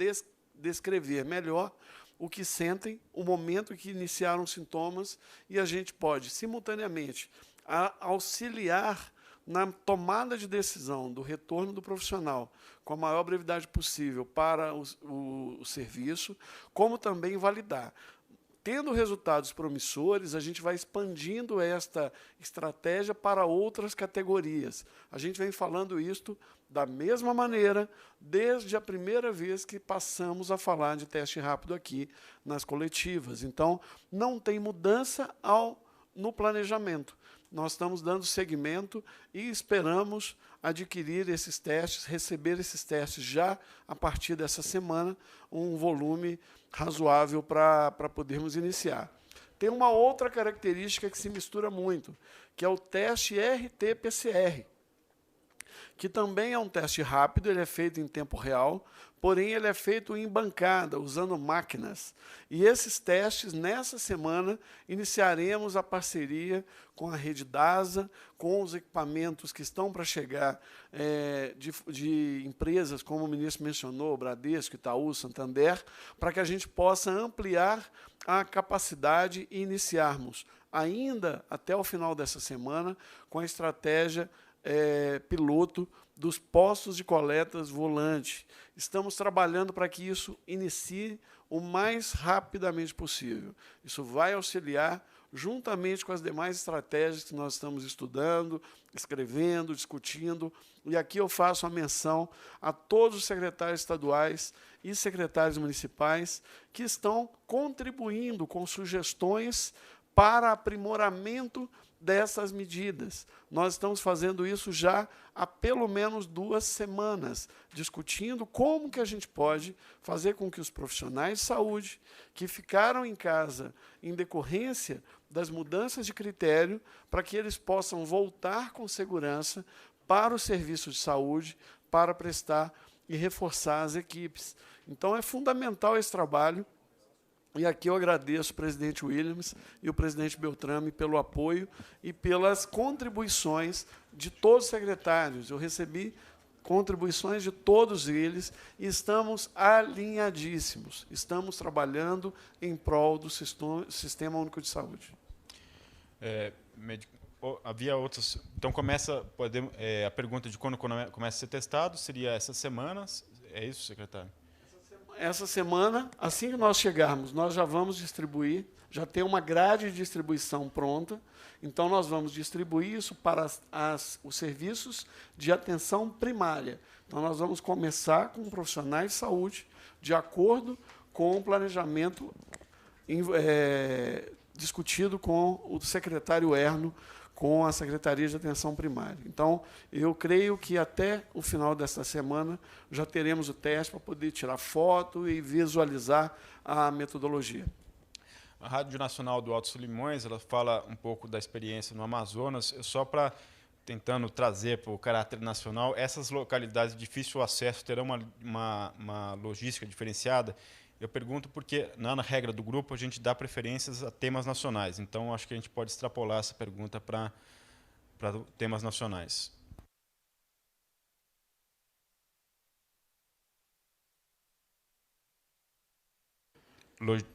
descrever melhor o que sentem, o momento em que iniciaram sintomas, e a gente pode, simultaneamente, auxiliar na tomada de decisão do retorno do profissional com a maior brevidade possível para o serviço, como também validar. Tendo resultados promissores, a gente vai expandindo esta estratégia para outras categorias. A gente vem falando isto da mesma maneira desde a primeira vez que passamos a falar de teste rápido aqui nas coletivas. Então, não tem mudança no planejamento. Nós estamos dando seguimento e esperamos adquirir esses testes, receber esses testes já a partir dessa semana, um volume razoável para podermos iniciar. Tem uma outra característica que se mistura muito, que é o teste RT-PCR, que também é um teste rápido, ele é feito em tempo real, porém ele é feito em bancada, usando máquinas. E esses testes, nessa semana, iniciaremos a parceria com a rede DASA, com os equipamentos que estão para chegar de empresas, como o ministro mencionou, Bradesco, Itaú, Santander, para que a gente possa ampliar a capacidade e iniciarmos, ainda até o final dessa semana, com a estratégia piloto dos postos de coletas volante. Estamos trabalhando para que isso inicie o mais rapidamente possível. Isso vai auxiliar, juntamente com as demais estratégias que nós estamos estudando, escrevendo, discutindo. E aqui eu faço a menção a todos os secretários estaduais e secretários municipais que estão contribuindo com sugestões para aprimoramento dessas medidas. Nós estamos fazendo isso já há pelo menos 2 semanas, discutindo como que a gente pode fazer com que os profissionais de saúde que ficaram em casa em decorrência das mudanças de critério, para que eles possam voltar com segurança para o serviço de saúde, para prestar e reforçar as equipes. Então, é fundamental esse trabalho. E aqui eu agradeço o presidente Williams e o presidente Beltrame pelo apoio e pelas contribuições de todos os secretários. Eu recebi contribuições de todos eles e estamos alinhadíssimos. Estamos trabalhando em prol do Sistema Único de Saúde. Havia outros. Então, a pergunta de quando começa a ser testado seria essas semanas. É isso, secretário? Essa semana, assim que nós chegarmos, nós já vamos distribuir, já tem uma grade de distribuição pronta, então nós vamos distribuir isso para os serviços de atenção primária. Então, nós vamos começar com profissionais de saúde, de acordo com o planejamento discutido com o secretário Erno, com a Secretaria de Atenção Primária. Então, eu creio que até o final desta semana já teremos o teste para poder tirar foto e visualizar a metodologia. A Rádio Nacional do Alto Solimões, ela fala um pouco da experiência no Amazonas, só para tentando trazer para o caráter nacional, essas localidades de difícil acesso terão uma logística diferenciada? Eu pergunto porque, na regra do grupo, a gente dá preferências a temas nacionais. Então, acho que a gente pode extrapolar essa pergunta para temas nacionais.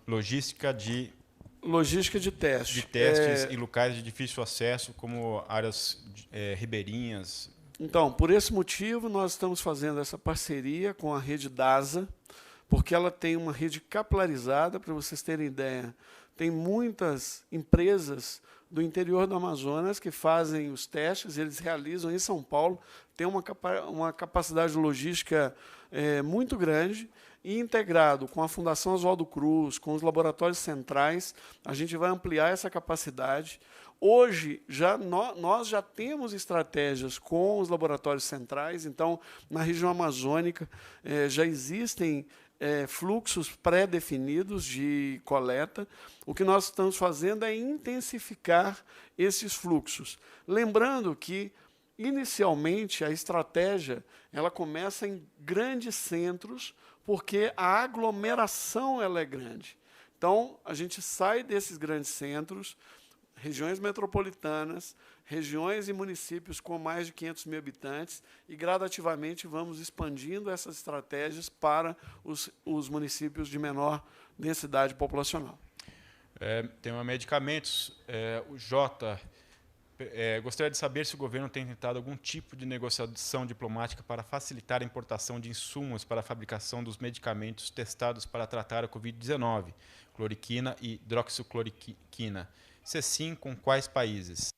Logística de testes. De testes em locais de difícil acesso, como áreas ribeirinhas. Então, por esse motivo, nós estamos fazendo essa parceria com a rede DASA, porque ela tem uma rede capilarizada, para vocês terem ideia. Tem muitas empresas do interior do Amazonas que fazem os testes, eles realizam em São Paulo, tem uma capacidade logística muito grande, e integrado com a Fundação Oswaldo Cruz, com os laboratórios centrais, a gente vai ampliar essa capacidade. Hoje, nós já temos estratégias com os laboratórios centrais, então, na região amazônica, já existem fluxos pré-definidos de coleta. O que nós estamos fazendo é intensificar esses fluxos. Lembrando que, inicialmente, a estratégia ela começa em grandes centros, porque a aglomeração ela é grande. Então, a gente sai desses grandes centros, regiões metropolitanas, regiões e municípios com mais de 500 mil habitantes, e gradativamente vamos expandindo essas estratégias para os municípios de menor densidade populacional. Tem medicamentos. O Jota gostaria de saber se o governo tem tentado algum tipo de negociação diplomática para facilitar a importação de insumos para a fabricação dos medicamentos testados para tratar a Covid-19, cloroquina e hidroxicloroquina. Se sim, com quais países?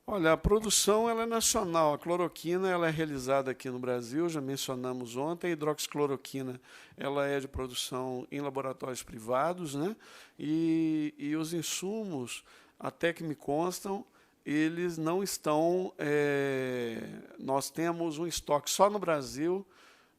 Olha, a produção ela é nacional. A cloroquina ela é realizada aqui no Brasil, já mencionamos ontem. A hidroxicloroquina ela é de produção em laboratórios privados, né? E os insumos, até que me constam, eles não estão... nós temos um estoque só no Brasil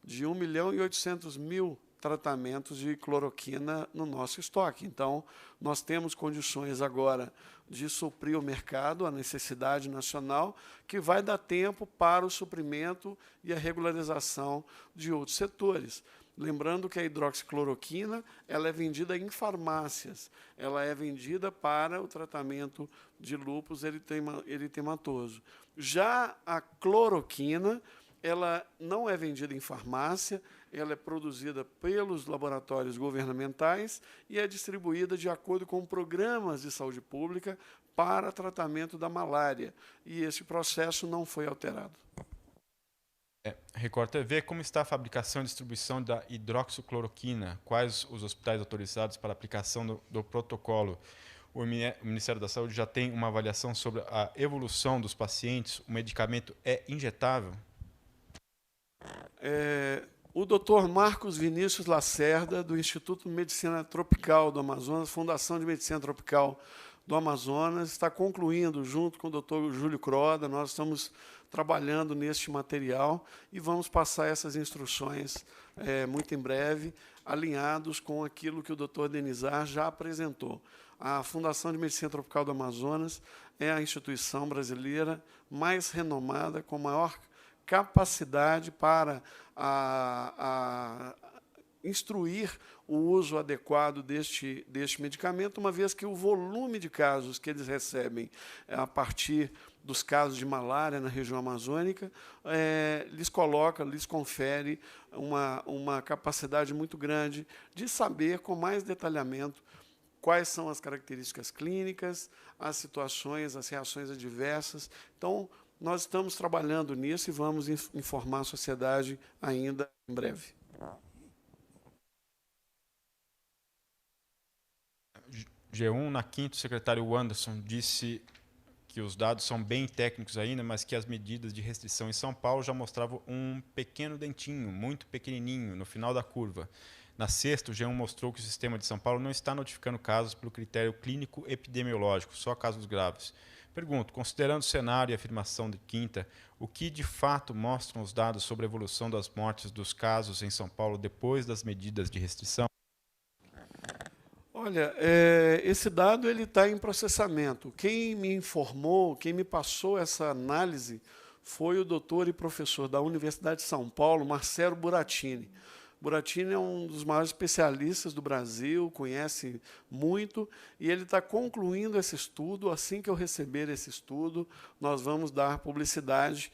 de 1.800.000 tratamentos de cloroquina no nosso estoque. Então, nós temos condições agora de suprir o mercado, a necessidade nacional, que vai dar tempo para o suprimento e a regularização de outros setores. Lembrando que a hidroxicloroquina ela é vendida em farmácias, ela é vendida para o tratamento de lúpus eritematoso. Já a cloroquina, ela não é vendida em farmácia, ela é produzida pelos laboratórios governamentais e é distribuída de acordo com programas de saúde pública para tratamento da malária. E esse processo não foi alterado. Record TV, como está a fabricação e distribuição da hidroxicloroquina? Quais os hospitais autorizados para a aplicação do protocolo? O Ministério da Saúde já tem uma avaliação sobre a evolução dos pacientes? O medicamento é injetável? O Dr. Marcos Vinícius Lacerda, do Instituto de Medicina Tropical do Amazonas, Fundação de Medicina Tropical do Amazonas, está concluindo, junto com o Dr. Júlio Croda, nós estamos trabalhando neste material e vamos passar essas instruções muito em breve, alinhados com aquilo que o Dr. Denizar já apresentou. A Fundação de Medicina Tropical do Amazonas é a instituição brasileira mais renomada, com maior capacidade para instruir o uso adequado deste medicamento, uma vez que o volume de casos que eles recebem a partir dos casos de malária na região amazônica lhes confere uma capacidade muito grande de saber com mais detalhamento quais são as características clínicas, as situações, as reações adversas. Então, nós estamos trabalhando nisso e vamos informar a sociedade ainda em breve. G1, na quinta, o secretário Anderson disse que os dados são bem técnicos ainda, mas que as medidas de restrição em São Paulo já mostravam um pequeno dentinho, muito pequenininho, no final da curva. Na sexta, o G1 mostrou que o sistema de São Paulo não está notificando casos pelo critério clínico epidemiológico, só casos graves. Pergunto, considerando o cenário e a afirmação de quinta, o que de fato mostram os dados sobre a evolução das mortes dos casos em São Paulo depois das medidas de restrição? Olha, esse dado ele está em processamento. Quem me informou, quem me passou essa análise foi o doutor e professor da Universidade de São Paulo, Marcelo Buratini. Buratini é um dos maiores especialistas do Brasil, conhece muito, e ele está concluindo esse estudo. Assim que eu receber esse estudo, nós vamos dar publicidade,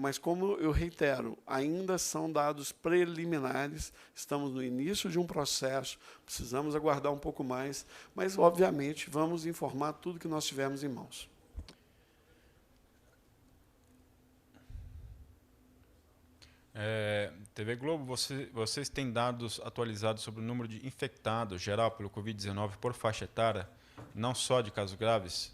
mas, como eu reitero, ainda são dados preliminares, estamos no início de um processo, precisamos aguardar um pouco mais, mas, obviamente, vamos informar tudo que nós tivermos em mãos. TV Globo, vocês têm dados atualizados sobre o número de infectados geral pelo Covid-19 por faixa etária, não só de casos graves?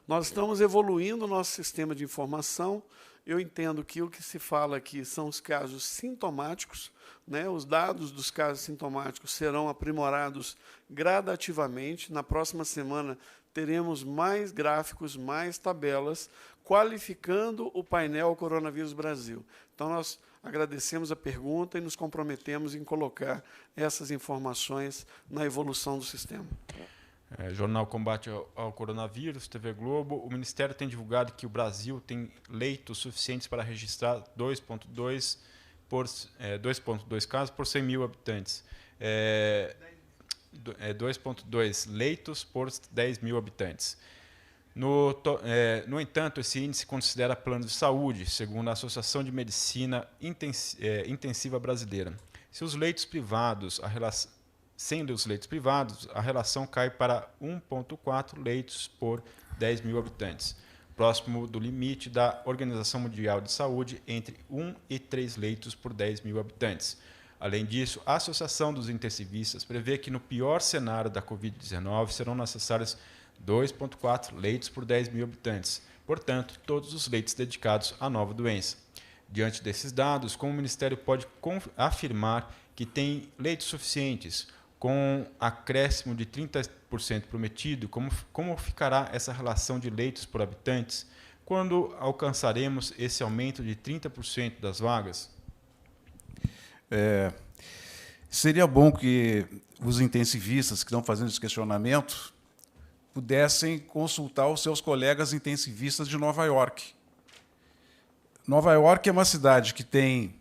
Nós estamos evoluindo o nosso sistema de informação. Eu entendo que o que se fala aqui são os casos sintomáticos, né? Os dados dos casos sintomáticos serão aprimorados gradativamente. Na próxima semana teremos mais gráficos, mais tabelas, qualificando o painel Coronavírus Brasil. Então, nós agradecemos a pergunta e nos comprometemos em colocar essas informações na evolução do sistema. Jornal Combate ao Coronavírus, TV Globo. O Ministério tem divulgado que o Brasil tem leitos suficientes para registrar 2,2 casos por 100 mil habitantes. 2,2 leitos por 10 mil habitantes. No entanto, esse índice considera plano de saúde, segundo a Associação de Medicina Intensiva Brasileira. Sendo os leitos privados, a relação cai para 1,4 leitos por 10 mil habitantes, próximo do limite da Organização Mundial de Saúde, entre 1 e 3 leitos por 10 mil habitantes. Além disso, a Associação dos Intensivistas prevê que, no pior cenário da Covid-19, serão necessários 2,4 leitos por 10 mil habitantes, portanto, todos os leitos dedicados à nova doença. Diante desses dados, como o Ministério pode afirmar que tem leitos suficientes, com acréscimo de 30% prometido, como ficará essa relação de leitos por habitantes quando alcançaremos esse aumento de 30% das vagas? Seria bom que os intensivistas que estão fazendo esse questionamento pudessem consultar os seus colegas intensivistas de Nova York. Nova York é uma cidade que tem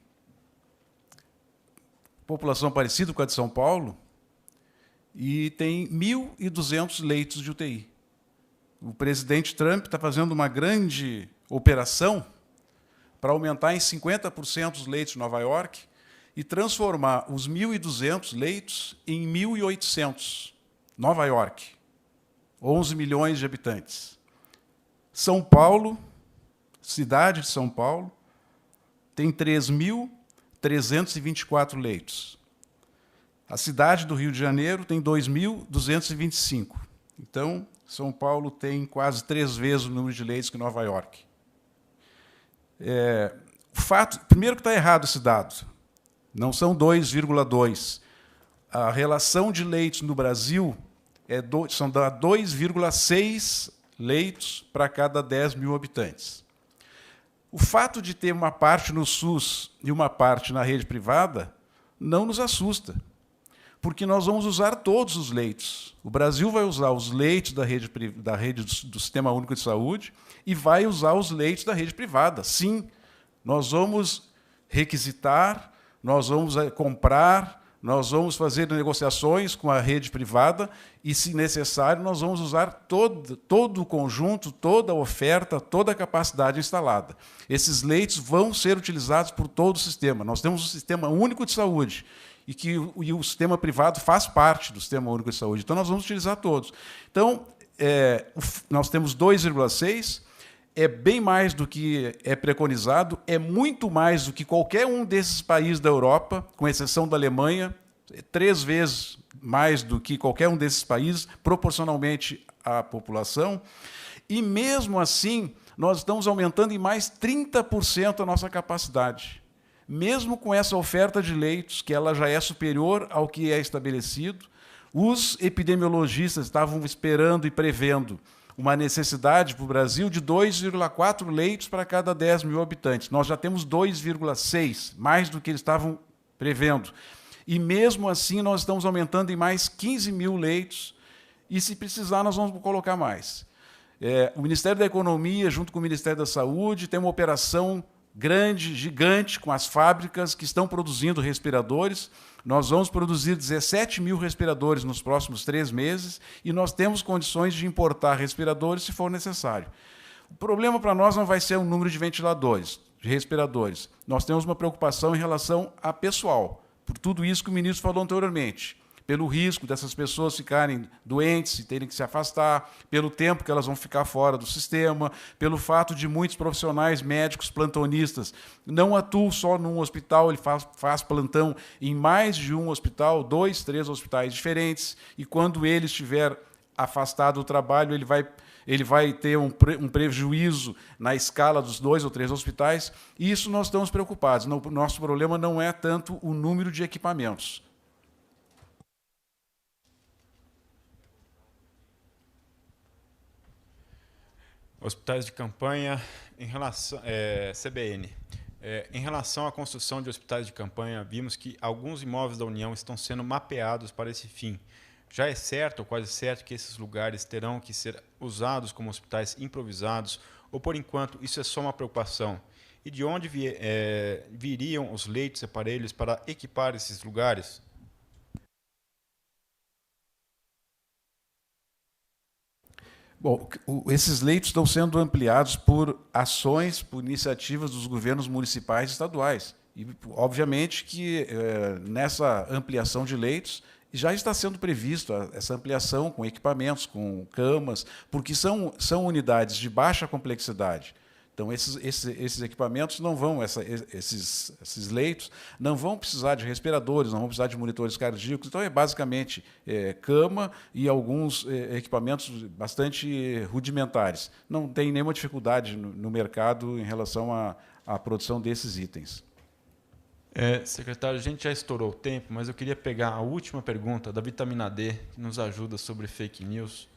população parecida com a de São Paulo e tem 1.200 leitos de UTI. O presidente Trump está fazendo uma grande operação para aumentar em 50% os leitos de Nova York e transformar os 1.200 leitos em 1.800. Nova York, 11 milhões de habitantes. São Paulo, cidade de São Paulo, tem 3.324 leitos. A cidade do Rio de Janeiro tem 2.225. Então, São Paulo tem quase 3 vezes o número de leitos que Nova York. Primeiro que está errado esse dado. Não são 2,2. A relação de leitos no Brasil são 2,6 leitos para cada 10 mil habitantes. O fato de ter uma parte no SUS e uma parte na rede privada não nos assusta, porque nós vamos usar todos os leitos. O Brasil vai usar os leitos da rede do Sistema Único de Saúde e vai usar os leitos da rede privada. Sim, nós vamos requisitar, nós vamos comprar, nós vamos fazer negociações com a rede privada e, se necessário, nós vamos usar todo o conjunto, toda a oferta, toda a capacidade instalada. Esses leitos vão ser utilizados por todo o sistema. Nós temos um Sistema Único de Saúde e o sistema privado faz parte do Sistema Único de Saúde. Então, nós vamos utilizar todos. Então, nós temos 2,6, é bem mais do que é preconizado, é muito mais do que qualquer um desses países da Europa, com exceção da Alemanha, 3 vezes mais do que qualquer um desses países, proporcionalmente à população. E, mesmo assim, nós estamos aumentando em mais 30% a nossa capacidade. Mesmo com essa oferta de leitos, que ela já é superior ao que é estabelecido, os epidemiologistas estavam esperando e prevendo uma necessidade para o Brasil de 2,4 leitos para cada 10 mil habitantes. Nós já temos 2,6, mais do que eles estavam prevendo. E, mesmo assim, nós estamos aumentando em mais 15 mil leitos, e, se precisar, nós vamos colocar mais. O Ministério da Economia, junto com o Ministério da Saúde, tem uma operação grande, gigante, com as fábricas que estão produzindo respiradores. Nós vamos produzir 17 mil respiradores nos próximos 3 meses, e nós temos condições de importar respiradores se for necessário. O problema para nós não vai ser o número de ventiladores, de respiradores. Nós temos uma preocupação em relação a pessoal, por tudo isso que o ministro falou anteriormente, pelo risco dessas pessoas ficarem doentes e terem que se afastar, pelo tempo que elas vão ficar fora do sistema, pelo fato de muitos profissionais médicos plantonistas não atuam só num hospital, ele faz plantão em mais de um hospital, 2, 3 hospitais diferentes, e quando ele estiver afastado do trabalho, ele vai ter um prejuízo na escala dos 2 ou 3 hospitais, e isso nós estamos preocupados. O nosso problema não é tanto o número de equipamentos. Hospitais de campanha, em relação, CBN. Em relação à construção de hospitais de campanha, vimos que alguns imóveis da União estão sendo mapeados para esse fim. Já é certo, ou quase certo, que esses lugares terão que ser usados como hospitais improvisados, ou, por enquanto, isso é só uma preocupação? E de onde viriam os leitos e aparelhos para equipar esses lugares? Bom, esses leitos estão sendo ampliados por ações, por iniciativas dos governos municipais e estaduais. E, obviamente, que nessa ampliação de leitos já está sendo previsto essa ampliação com equipamentos, com camas, porque são unidades de baixa complexidade. Então, esses equipamentos não vão, esses leitos não vão precisar de respiradores, não vão precisar de monitores cardíacos. Então, é basicamente cama e alguns equipamentos bastante rudimentares. Não tem nenhuma dificuldade no mercado em relação à produção desses itens. Secretário, a gente já estourou o tempo, mas eu queria pegar a última pergunta da vitamina D, que nos ajuda sobre fake news.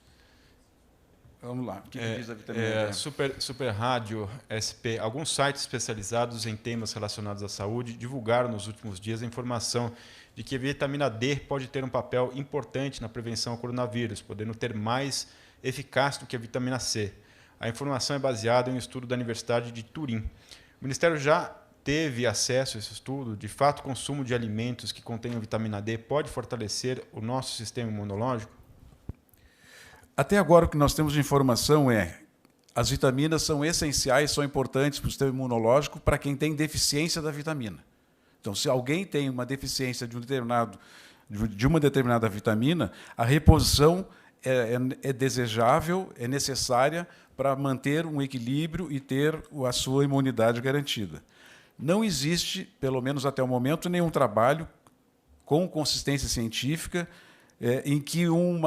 Vamos lá. O que diz a vitamina D? Super Rádio SP. Alguns sites especializados em temas relacionados à saúde divulgaram nos últimos dias a informação de que a vitamina D pode ter um papel importante na prevenção ao coronavírus, podendo ter mais eficácia do que a vitamina C. A informação é baseada em um estudo da Universidade de Turim. O Ministério já teve acesso a esse estudo? De fato, o consumo de alimentos que contenham vitamina D pode fortalecer o nosso sistema imunológico? Até agora, o que nós temos de informação as vitaminas são essenciais, são importantes para o sistema imunológico para quem tem deficiência da vitamina. Então, se alguém tem uma deficiência de uma determinada vitamina, a reposição é desejável, é necessária para manter um equilíbrio e ter a sua imunidade garantida. Não existe, pelo menos até o momento, nenhum trabalho com consistência científica em que um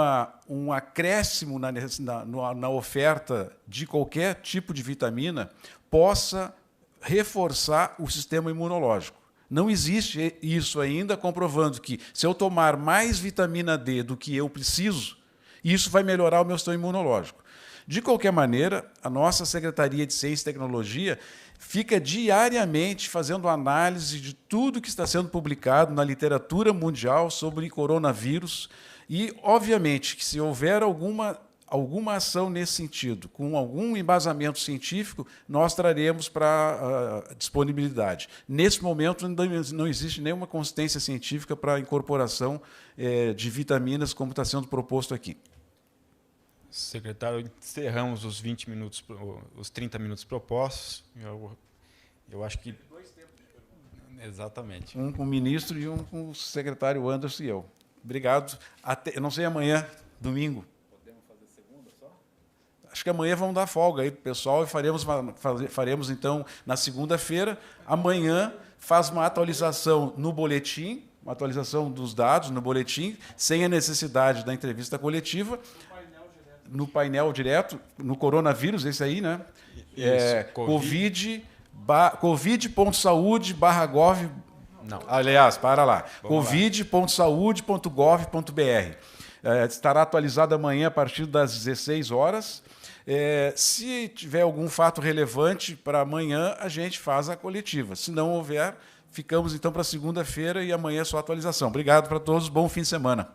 acréscimo na oferta de qualquer tipo de vitamina possa reforçar o sistema imunológico. Não existe isso ainda, comprovando que, se eu tomar mais vitamina D do que eu preciso, isso vai melhorar o meu sistema imunológico. De qualquer maneira, a nossa Secretaria de Ciência e Tecnologia fica diariamente fazendo análise de tudo que está sendo publicado na literatura mundial sobre coronavírus e, obviamente, que se houver alguma ação nesse sentido, com algum embasamento científico, nós traremos para a disponibilidade. Nesse momento, ainda não existe nenhuma consistência científica para a incorporação de vitaminas, como está sendo proposto aqui. Secretário, encerramos os 20 minutos, os 30 minutos propostos. Eu acho que... 2 tempos de pergunta. Exatamente. Um com o ministro e um com o secretário Anderson e eu. Obrigado. Eu não sei amanhã, domingo. Podemos fazer segunda só? Acho que amanhã vamos dar folga aí para o pessoal e faremos, então, na segunda-feira. Amanhã faz uma atualização no boletim, uma atualização dos dados no boletim, sem a necessidade da entrevista coletiva. No painel direto, no coronavírus, esse aí, né? covid.saude.gov. Não. Aliás, para lá. covid.saude.gov.br. Estará atualizado amanhã a partir das 16 horas. Se tiver algum fato relevante para amanhã, a gente faz a coletiva. Se não houver, Ficamos, então, para segunda-feira e amanhã é só atualização. Obrigado para todos, bom fim de semana.